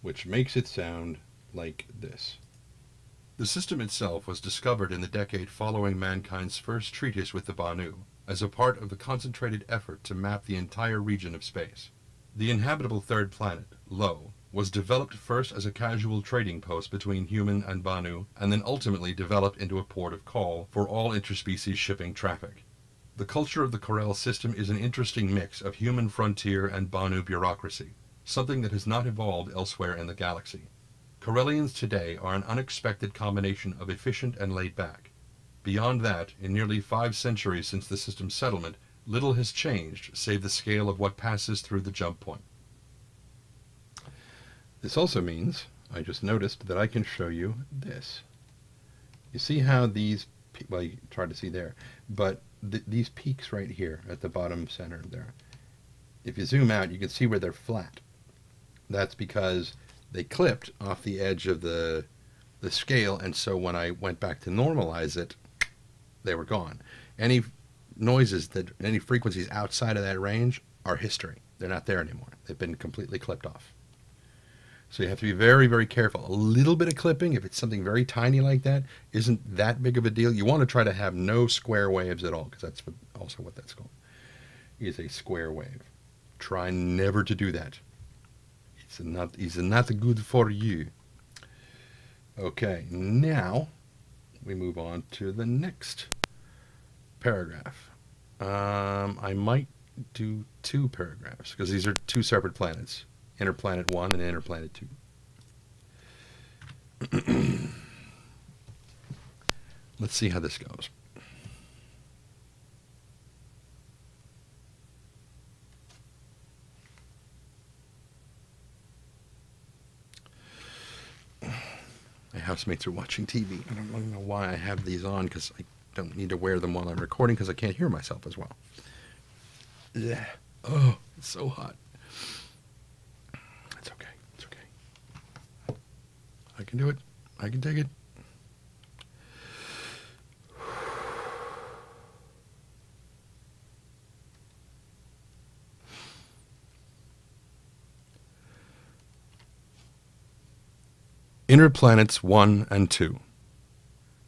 which makes it sound like this. The system itself was discovered in the decade following mankind's first treatise with the Banu, as a part of the concentrated effort to map the entire region of space. The inhabitable third planet, Lo, was developed first as a casual trading post between human and Banu, and then ultimately developed into a port of call for all interspecies shipping traffic. The culture of the Corel system is an interesting mix of human frontier and Banu bureaucracy, something that has not evolved elsewhere in the galaxy. Corellians today are an unexpected combination of efficient and laid back. Beyond that, in nearly 5 centuries since the system's settlement, little has changed save the scale of what passes through the jump point. This also means, I just noticed, that I can show you this. You see how these, well, you tried to see there, but these peaks right here at the bottom center there, if you zoom out, you can see where they're flat. That's because they clipped off the edge of the scale, and so when I went back to normalize it, they were gone. Any noises, any frequencies outside of that range are history. They're not there anymore. They've been completely clipped off. So you have to be very, very careful. A little bit of clipping, if it's something very tiny like that, isn't that big of a deal. You want to try to have no square waves at all, because that's also what that's called, is a square wave. Try never to do that. It's not good for you. Okay, now we move on to the next paragraph. I might do 2 paragraphs, because these are 2 separate planets. Inner Planet 1 and Inner Planet 2. Let's see how this goes. My housemates are watching TV. I don't know why I have these on, because I don't need to wear them while I'm recording, because I can't hear myself as well. Yeah. Oh, it's so hot. It's okay. It's okay. I can do it. I can take it. Inner planets 1 and 2.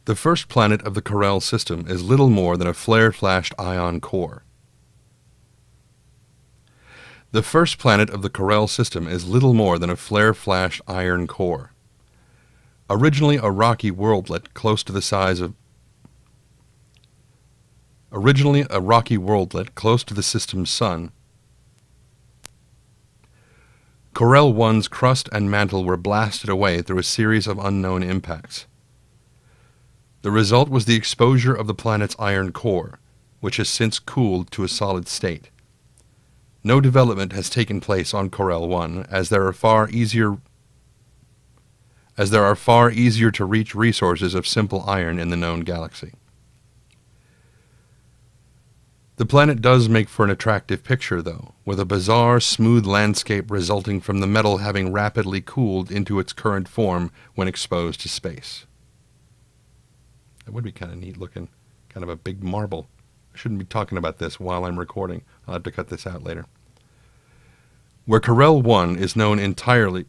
The first planet of the Corel system is little more than a flare-flashed ion core. The first planet of the Corel system is little more than a flare-flashed iron core. Originally a rocky worldlet close to the size of the system's sun, Corel 1's crust and mantle were blasted away through a series of unknown impacts. The result was the exposure of the planet's iron core, which has since cooled to a solid state. No development has taken place on Corel 1, as there are far easier to reach resources of simple iron in the known galaxy. The planet does make for an attractive picture, though, with a bizarre, smooth landscape resulting from the metal having rapidly cooled into its current form when exposed to space. That would be kind of neat looking, kind of a big marble. I shouldn't be talking about this while I'm recording. I'll have to cut this out later. Where Corel 1 is now entirely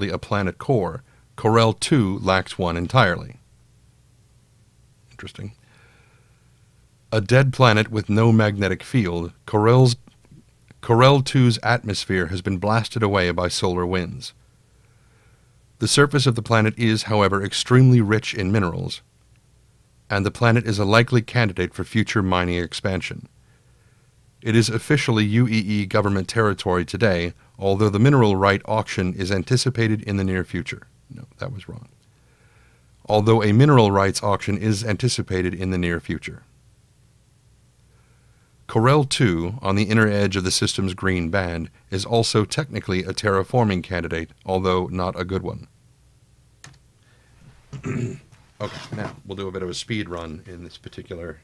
a planet core, Corel 2 lacks one entirely. Interesting. A dead planet with no magnetic field, Corel 2's atmosphere has been blasted away by solar winds. The surface of the planet is, however, extremely rich in minerals, and the planet is a likely candidate for future mining expansion. It is officially UEE government territory today, although the mineral right auction is anticipated in the near future. No, that was wrong. Although a mineral rights auction is anticipated in the near future. Corel 2, on the inner edge of the system's green band, is also technically a terraforming candidate, although not a good one. Okay, now we'll do a bit of a speed run in this particular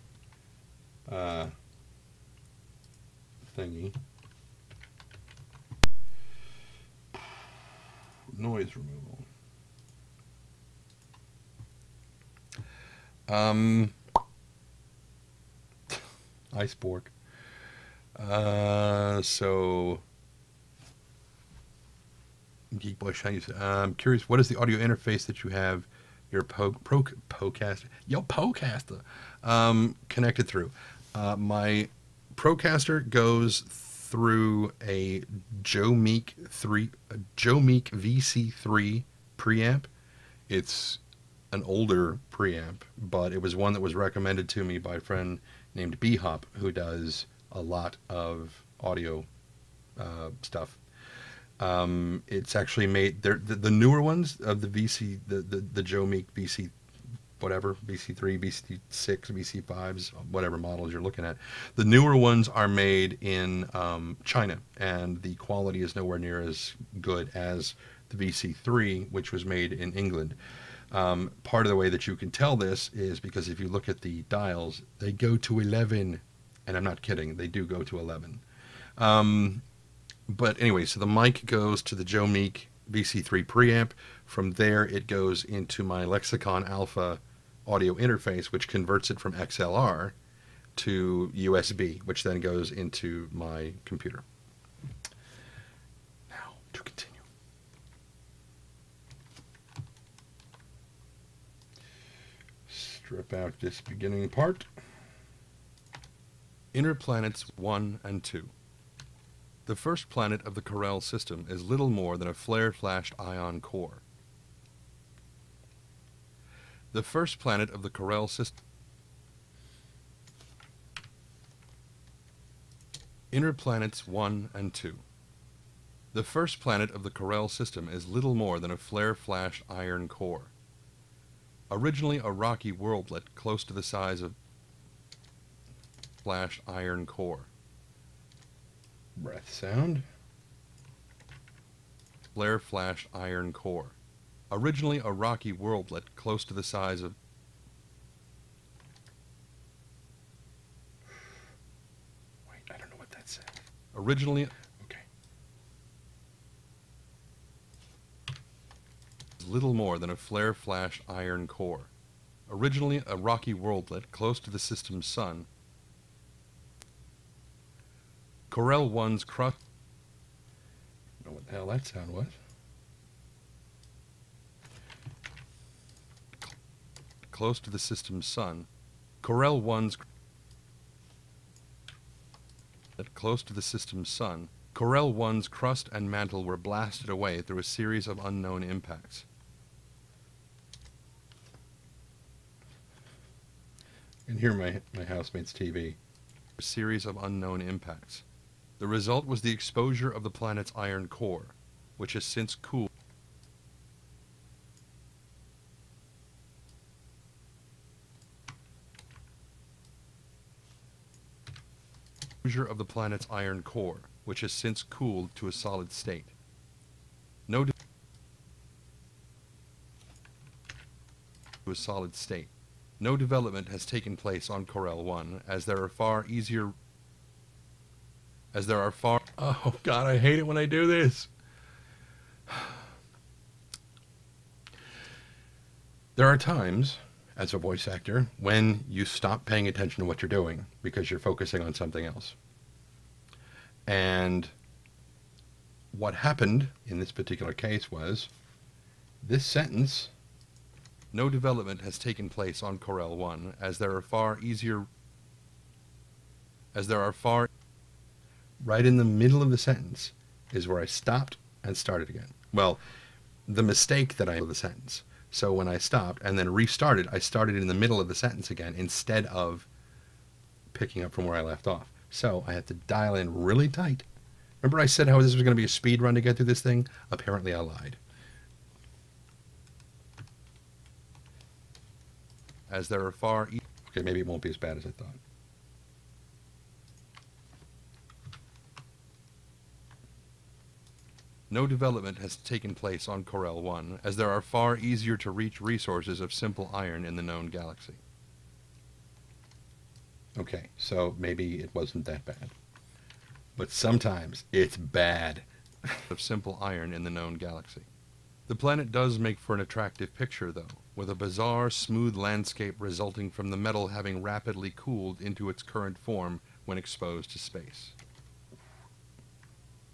thingy. Noise removal. Ice pork. So Geek Boy Shiny. I'm curious, what is the audio interface that you have your Procaster connected through? My Procaster goes through a Joe Meek VC3 preamp. It's an older preamp, but it was one that was recommended to me by a friend named B-Hop, who does a lot of audio stuff. It's actually made, the newer ones of the VC, the Joe Meek VC, whatever, VC3, VC6, VC5s, whatever models you're looking at. The newer ones are made in China, and the quality is nowhere near as good as the VC3, which was made in England. Part of the way that you can tell this is because if you look at the dials, they go to 11, and I'm not kidding, they do go to 11. But anyway, so the mic goes to the Joe Meek VC3 preamp. From there, it goes into my Lexicon Alpha audio interface, which converts it from XLR to USB, which then goes into my computer. Now, to continue. Strip out this beginning part. Inner planets 1 and 2. The first planet of the Corel system is little more than a flare-flashed ion core. The first planet of the Corel system. Inner planets 1 and 2. The first planet of the Corel system is little more than a flare-flashed iron core. Originally a rocky worldlet close to the size of flashed iron core. Breath sound. Flare-flashed iron core. Originally a rocky worldlet close to the size of... Wait, I don't know what that said. Originally... Okay. little more than a flare-flash iron core. Originally a rocky worldlet close to the system's sun, Corel 1's crust... I don't know what the hell that sound was. Close to the system's sun, Corel 1's... Close to the system's sun, Corel 1's crust and mantle were blasted away through a series of unknown impacts. You can hear my housemate's TV. A series of unknown impacts. The result was the exposure of the planet's iron core, which has since cooled. Exposure of the planet's iron core, which has since cooled to a solid state. No to a solid state. No development has taken place on Corel 1, as there are far... Oh God, I hate it when I do this. There are times, as a voice actor, when you stop paying attention to what you're doing because you're focusing on something else. And what happened in this particular case was this sentence: no development has taken place on Corel 1, as there are far... Right in the middle of the sentence is where I stopped and started again. Well, the mistake that I made of the sentence. So when I stopped and then restarted, I started in the middle of the sentence again instead of picking up from where I left off. So I had to dial in really tight. Remember I said how this was going to be a speed run to get through this thing? Apparently I lied. As there are far... Okay, maybe it won't be as bad as I thought. No development has taken place on Corel 1, as there are far easier to reach resources of simple iron in the known galaxy. Okay, so maybe it wasn't that bad. But sometimes it's bad. Of simple iron in the known galaxy. The planet does make for an attractive picture, though, with a bizarre, smooth landscape resulting from the metal having rapidly cooled into its current form when exposed to space.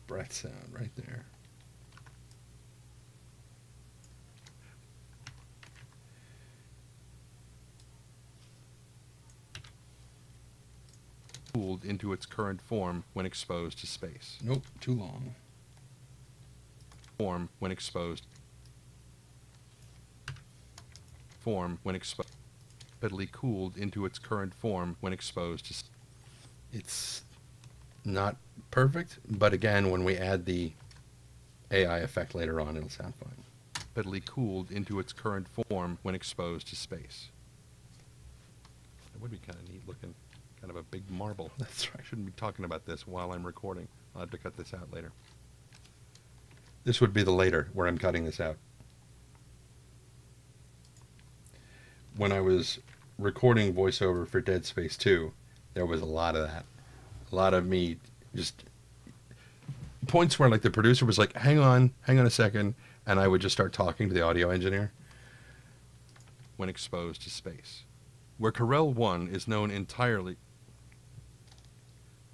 Breath sound right there. Cooled into its current form when exposed to space. Nope, too long. Form when exposed. Form when exposed. Rapidly cooled into its current form when exposed to... It's not perfect, but again, when we add the AI effect later on, it'll sound fine. Rapidly cooled into its current form when exposed to space. That would be kind of neat looking. Kind of a big marble. That's right. I shouldn't be talking about this while I'm recording. I'll have to cut this out later. This would be the later, where I'm cutting this out. When I was recording voiceover for Dead Space 2, there was a lot of that. A lot of me just... Points where like the producer was like, hang on a second, and I would just start talking to the audio engineer. When exposed to space. Where Corel 1 is known entirely...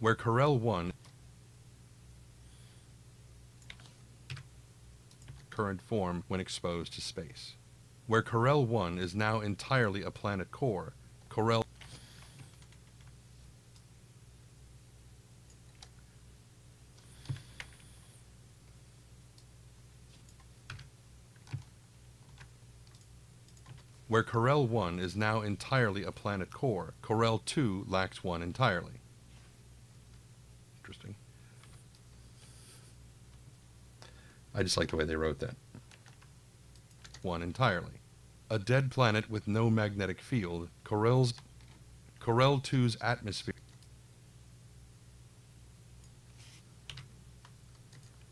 Where Corel 1 current form when exposed to space. Where Corel 1 is now entirely a planet core, Corel Where Corel 1 is now entirely a planet core, Corel 2 lacks one entirely. Interesting. I just like the way they wrote that. One entirely. A dead planet with no magnetic field, Corel 2's atmosphere.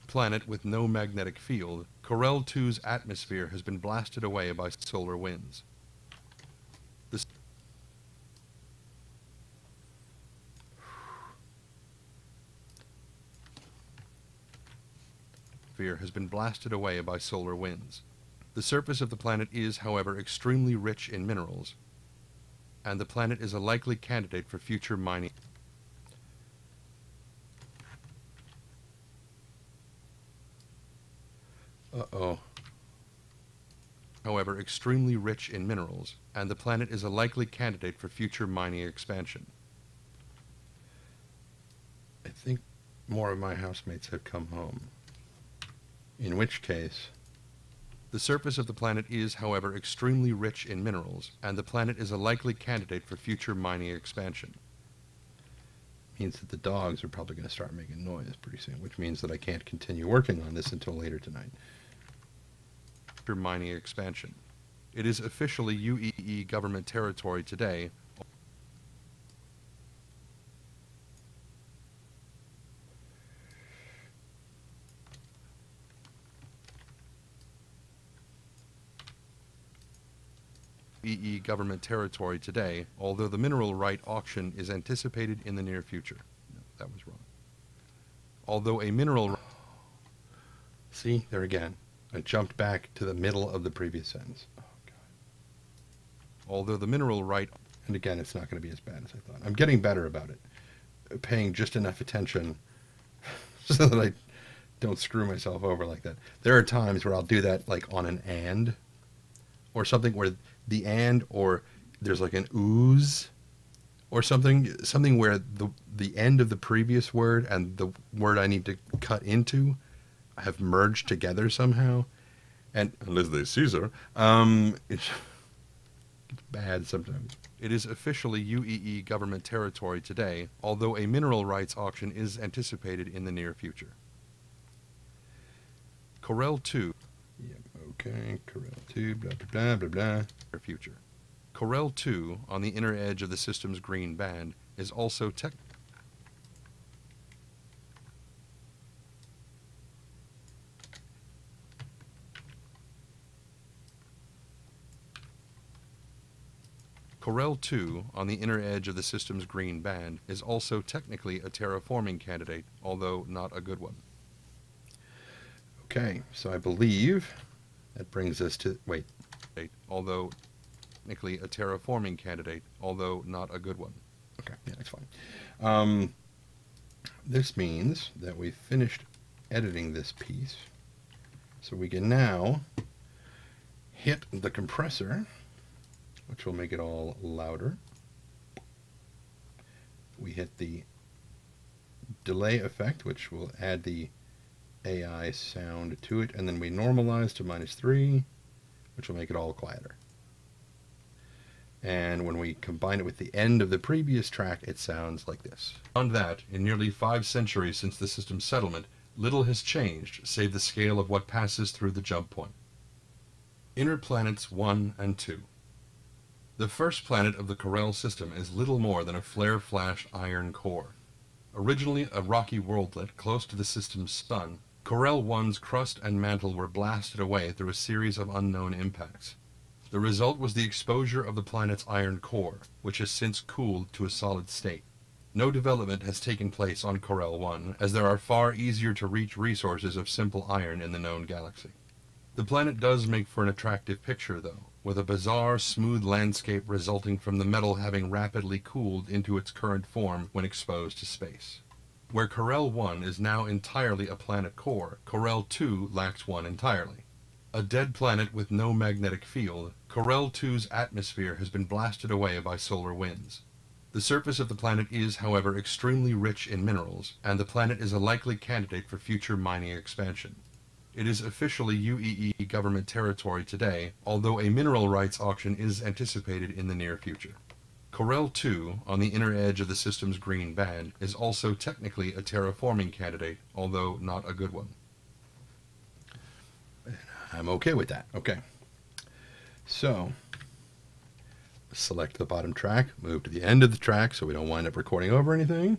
Planet with no magnetic field, Corel 2's atmosphere has been blasted away by solar winds. The sphere has been blasted away by solar winds. The surface of the planet is, however, extremely rich in minerals, and the planet is a likely candidate for future mining. Uh-oh. However, extremely rich in minerals, and the planet is a likely candidate for future mining expansion. I think more of my housemates have come home. In which case, the surface of the planet is, however, extremely rich in minerals, and the planet is a likely candidate for future mining expansion. Means that the dogs are probably going to start making noise pretty soon, which means that I can't continue working on this until later tonight. Mining expansion. It is officially UEE government territory today. UEE government territory today, although the mineral right auction is anticipated in the near future. No, that was wrong. Although a mineral... See, there again. I jumped back to the middle of the previous sentence. Oh, God. Although the mineral right... And again, it's not going to be as bad as I thought. I'm getting better about it. Paying just enough attention so that I don't screw myself over like that. There are times where I'll do that like on an and, or something where the and, or there's like an ooze, or something where the end of the previous word and the word I need to cut into have merged together somehow, and unless they Caesar, it's bad sometimes. It is officially UEE government territory today, although a mineral rights auction is anticipated in the near future. Corel 2. Yep, okay, Corel 2, blah, blah, blah, blah, blah. Future. Corel 2, on the inner edge of the system's green band, is also Corel 2, on the inner edge of the system's green band, is also technically a terraforming candidate, although not a good one. Okay, so I believe that brings us to... Wait. Although technically a terraforming candidate, although not a good one. Okay, yeah, that's fine. This means that we've finished editing this piece, so we can now hit the compressor, which will make it all louder. We hit the delay effect, which will add the AI sound to it, and then we normalize to -3, which will make it all quieter. And when we combine it with the end of the previous track, it sounds like this. Beyond that, in nearly 5 centuries since the system's settlement, little has changed, save the scale of what passes through the jump point. Inner planets 1 and 2. The first planet of the Corel system is little more than a flare-flash iron core. Originally a rocky worldlet close to the system's sun, Corel 1's crust and mantle were blasted away through a series of unknown impacts. The result was the exposure of the planet's iron core, which has since cooled to a solid state. No development has taken place on Corel 1, as there are far easier to reach resources of simple iron in the known galaxy. The planet does make for an attractive picture, though, with a bizarre, smooth landscape resulting from the metal having rapidly cooled into its current form when exposed to space. Where Corel 1 is now entirely a planet core, Corel 2 lacks one entirely. A dead planet with no magnetic field, Corel 2's atmosphere has been blasted away by solar winds. The surface of the planet is, however, extremely rich in minerals, and the planet is a likely candidate for future mining expansion. It is officially UEE government territory today, although a mineral rights auction is anticipated in the near future. Corel 2, on the inner edge of the system's green band, is also technically a terraforming candidate, although not a good one. I'm okay with that. Okay. So, select the bottom track, move to the end of the track so we don't wind up recording over anything.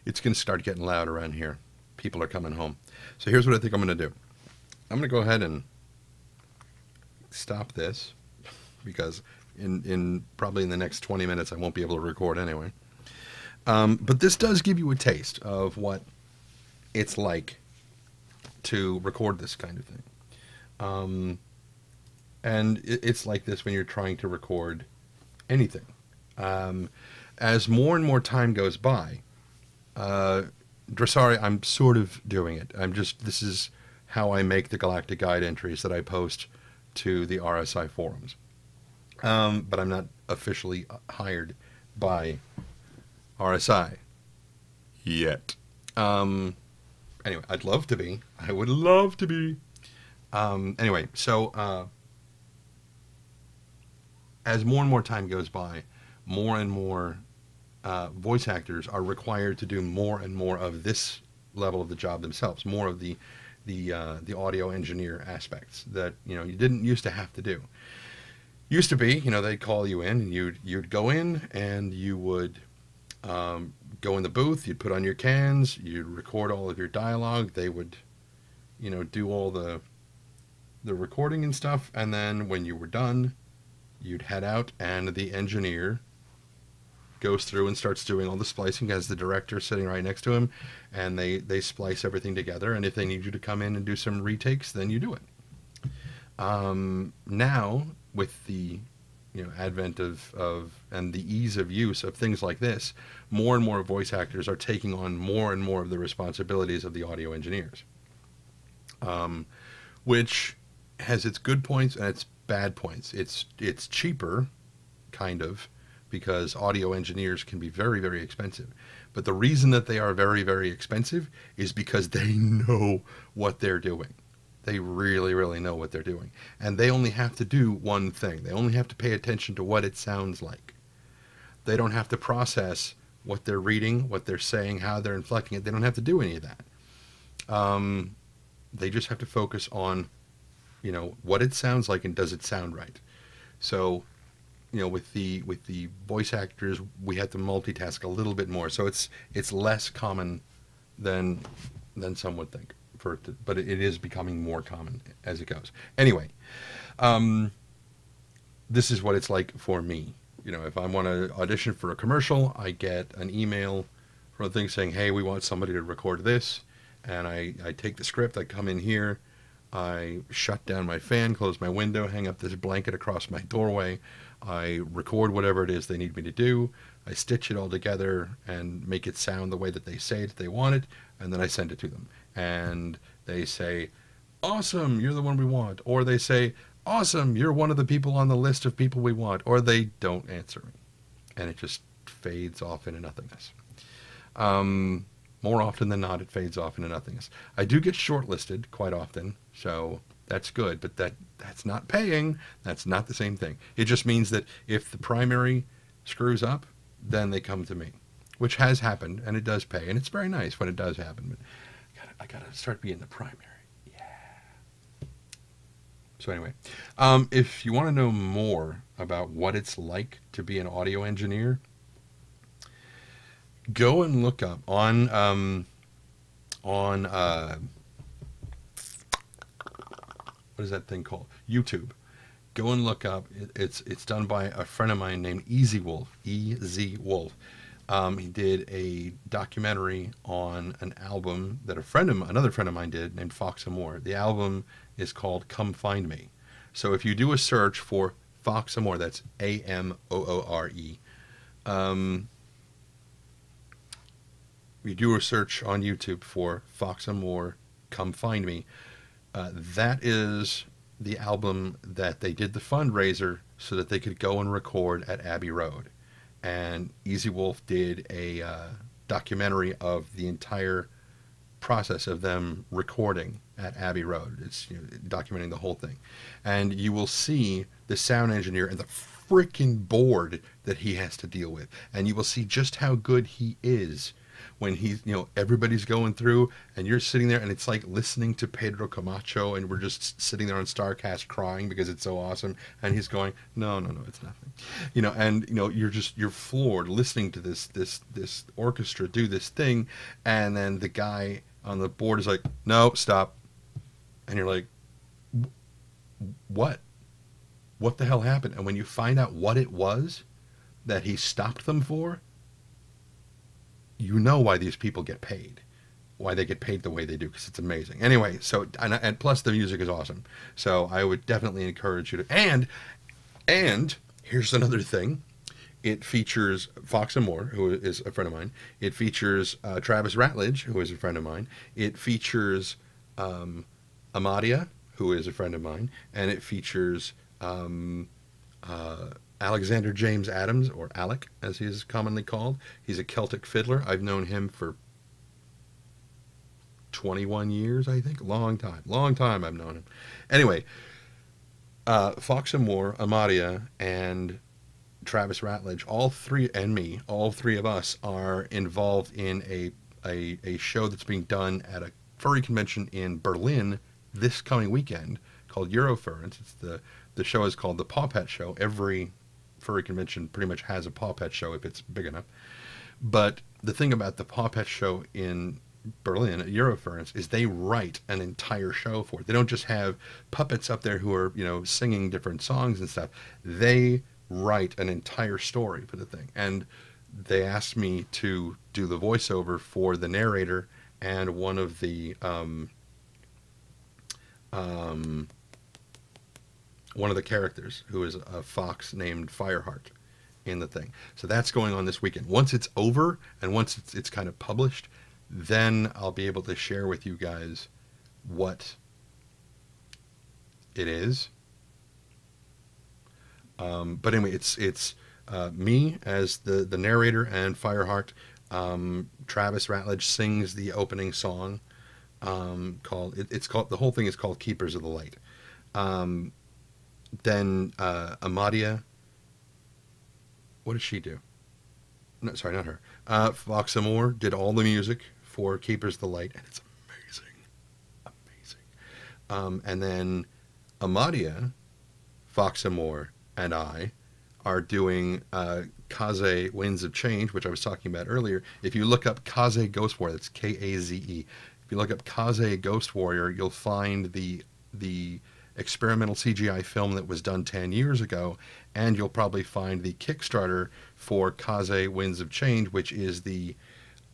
It's going to start getting loud around here. People are coming home. So here's what I think I'm going to do. I'm going to go ahead and stop this because in probably in the next 20 minutes I won't be able to record anyway. But this does give you a taste of what it's like to record this kind of thing. And it's like this when you're trying to record anything. As more and more time goes by, Dressari, I'm sort of doing it. This is how I make the Galactic Guide entries that I post to the RSI forums. But I'm not officially hired by RSI yet. Anyway, I'd love to be. I would love to be. Anyway, so as more and more time goes by, more and more voice actors are required to do more and more of this level of the job themselves, more of the audio engineer aspects that you didn't used to have to do. Used to be, they'd call you in and you'd go in and you would go in the booth, you'd put on your cans, you'd record all of your dialogue, they would do all the recording and stuff, and then when you were done, you'd head out and the engineer goes through and starts doing all the splicing, as the director sitting right next to him, and they splice everything together, and if they need you to come in and do some retakes, then you do it. Now, with the advent of and the ease of use of things like this, more and more voice actors are taking on more and more of the responsibilities of the audio engineers, which has its good points and its bad points. It's cheaper, kind of, because audio engineers can be very, very expensive. But the reason that they are very, very expensive is because they know what they're doing. They really, really know what they're doing. And they only have to do one thing. They only have to pay attention to what it sounds like. They don't have to process what they're reading, what they're saying, how they're inflecting it. They don't have to do any of that. They just have to focus on, what it sounds like and does it sound right. So, with the voice actors, we have to multitask a little bit more. So it's less common than some would think. But it is becoming more common as it goes. Anyway, this is what it's like for me. If I want to audition for a commercial, I get an email from a thing saying, hey, we want somebody to record this. And I take the script, I come in here, I shut down my fan, close my window, hang up this blanket across my doorway, I record whatever it is they need me to do, I stitch it all together and make it sound the way that they say it, they want it, and then I send it to them. And they say, awesome, you're the one we want. Or they say, awesome, you're one of the people on the list of people we want. Or they don't answer me. And it just fades off into nothingness. More often than not, it fades off into nothingness. I do get shortlisted quite often, so that's good. But that's not paying. That's not the same thing. It just means that if the primary screws up, then they come to me. Which has happened, and it does pay. And it's very nice when it does happen. But I gotta start being the primary. Yeah. So anyway, if you want to know more about what it's like to be an audio engineer, go and look up on what is that thing called? YouTube. Go and look up. It's done by a friend of mine named Easy Wolf. E.Z. Wolf. He did a documentary on an album that another friend of mine did named Fox Amore. The album is called Come Find Me. So if you do a search for Fox Amore, that's A-M-O-O-R-E. You do a search on YouTube for Fox Amore, Come Find Me. That is the album that they did the fundraiser so that they could go and record at Abbey Road. And Easy Wolf did a documentary of the entire process of them recording at Abbey Road. It's documenting the whole thing. And you will see the sound engineer and the freaking board that he has to deal with. And you will see just how good he is when he's, everybody's going through and you're sitting there and it's like listening to Pedro Camacho and we're just sitting there on StarCast crying because it's so awesome. And he's going, no, it's nothing. And you're floored listening to this orchestra do this thing. And then the guy on the board is like, no, stop. And you're like, what? what the hell happened? And when you find out what it was that he stopped them for, you know why these people get paid. Why they get paid the way they do, because it's amazing. Anyway, so, and plus the music is awesome. So I would definitely encourage you to, and here's another thing. It features Fox and More, who is a friend of mine. It features Travis Ratledge, who is a friend of mine. It features Amadia, who is a friend of mine. And it features Alexander James Adams, or Alec, as he is commonly called. He's a Celtic fiddler. I've known him for 21 years, I think. Long time I've known him. Anyway, Fox and More, Amadia, and Travis Ratledge, all three, and me, all three of us are involved in a show that's being done at a furry convention in Berlin this coming weekend called Eurofurence. It's the show is called the Paw Pet Show. Every furry convention pretty much has a Paw Pet Show if it's big enough. But the thing about the Paw Pet Show in Berlin at Eurofurence is they write an entire show for it. They don't just have puppets up there who are, singing different songs and stuff. They write an entire story for the thing. And they asked me to do the voiceover for the narrator and one of the characters, who is a fox named Fireheart in the thing. So that's going on this weekend. Once it's over and once it's kind of published, then I'll be able to share with you guys what it is. But anyway, it's me as the narrator and Fireheart. Travis Ratledge sings the opening song. The whole thing is called Keepers of the Light. Then Amadia, what does she do? No, sorry, not her. Fox Amore did all the music for Keepers of the Light, and it's amazing. And then Amadia, Fox Amore, and I are doing Kaze Winds of Change, which I was talking about earlier. If you look up Kaze Ghost Warrior, that's Kaze. If you look up Kaze Ghost Warrior, you'll find the experimental CGI film that was done 10 years ago, and you'll probably find the Kickstarter for Kaze Winds of Change, which is the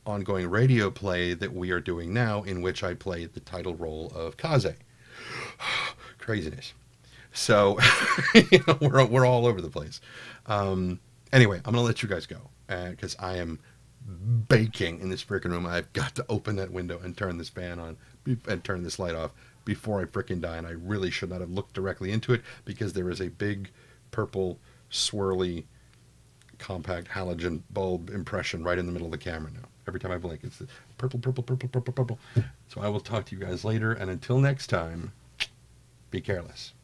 ongoing radio play that we are doing now, in which I play the title role of Kaze. Craziness. So, we're all over the place. Anyway, I'm going to let you guys go, because I am baking in this freaking room. I've got to open that window and turn this fan on and turn this light off before I freaking die, and I really should not have looked directly into it, because there is a big purple swirly compact halogen bulb impression right in the middle of the camera now. Every time I blink, it's the purple, purple, purple, purple, purple. So I will talk to you guys later, and until next time, be careless.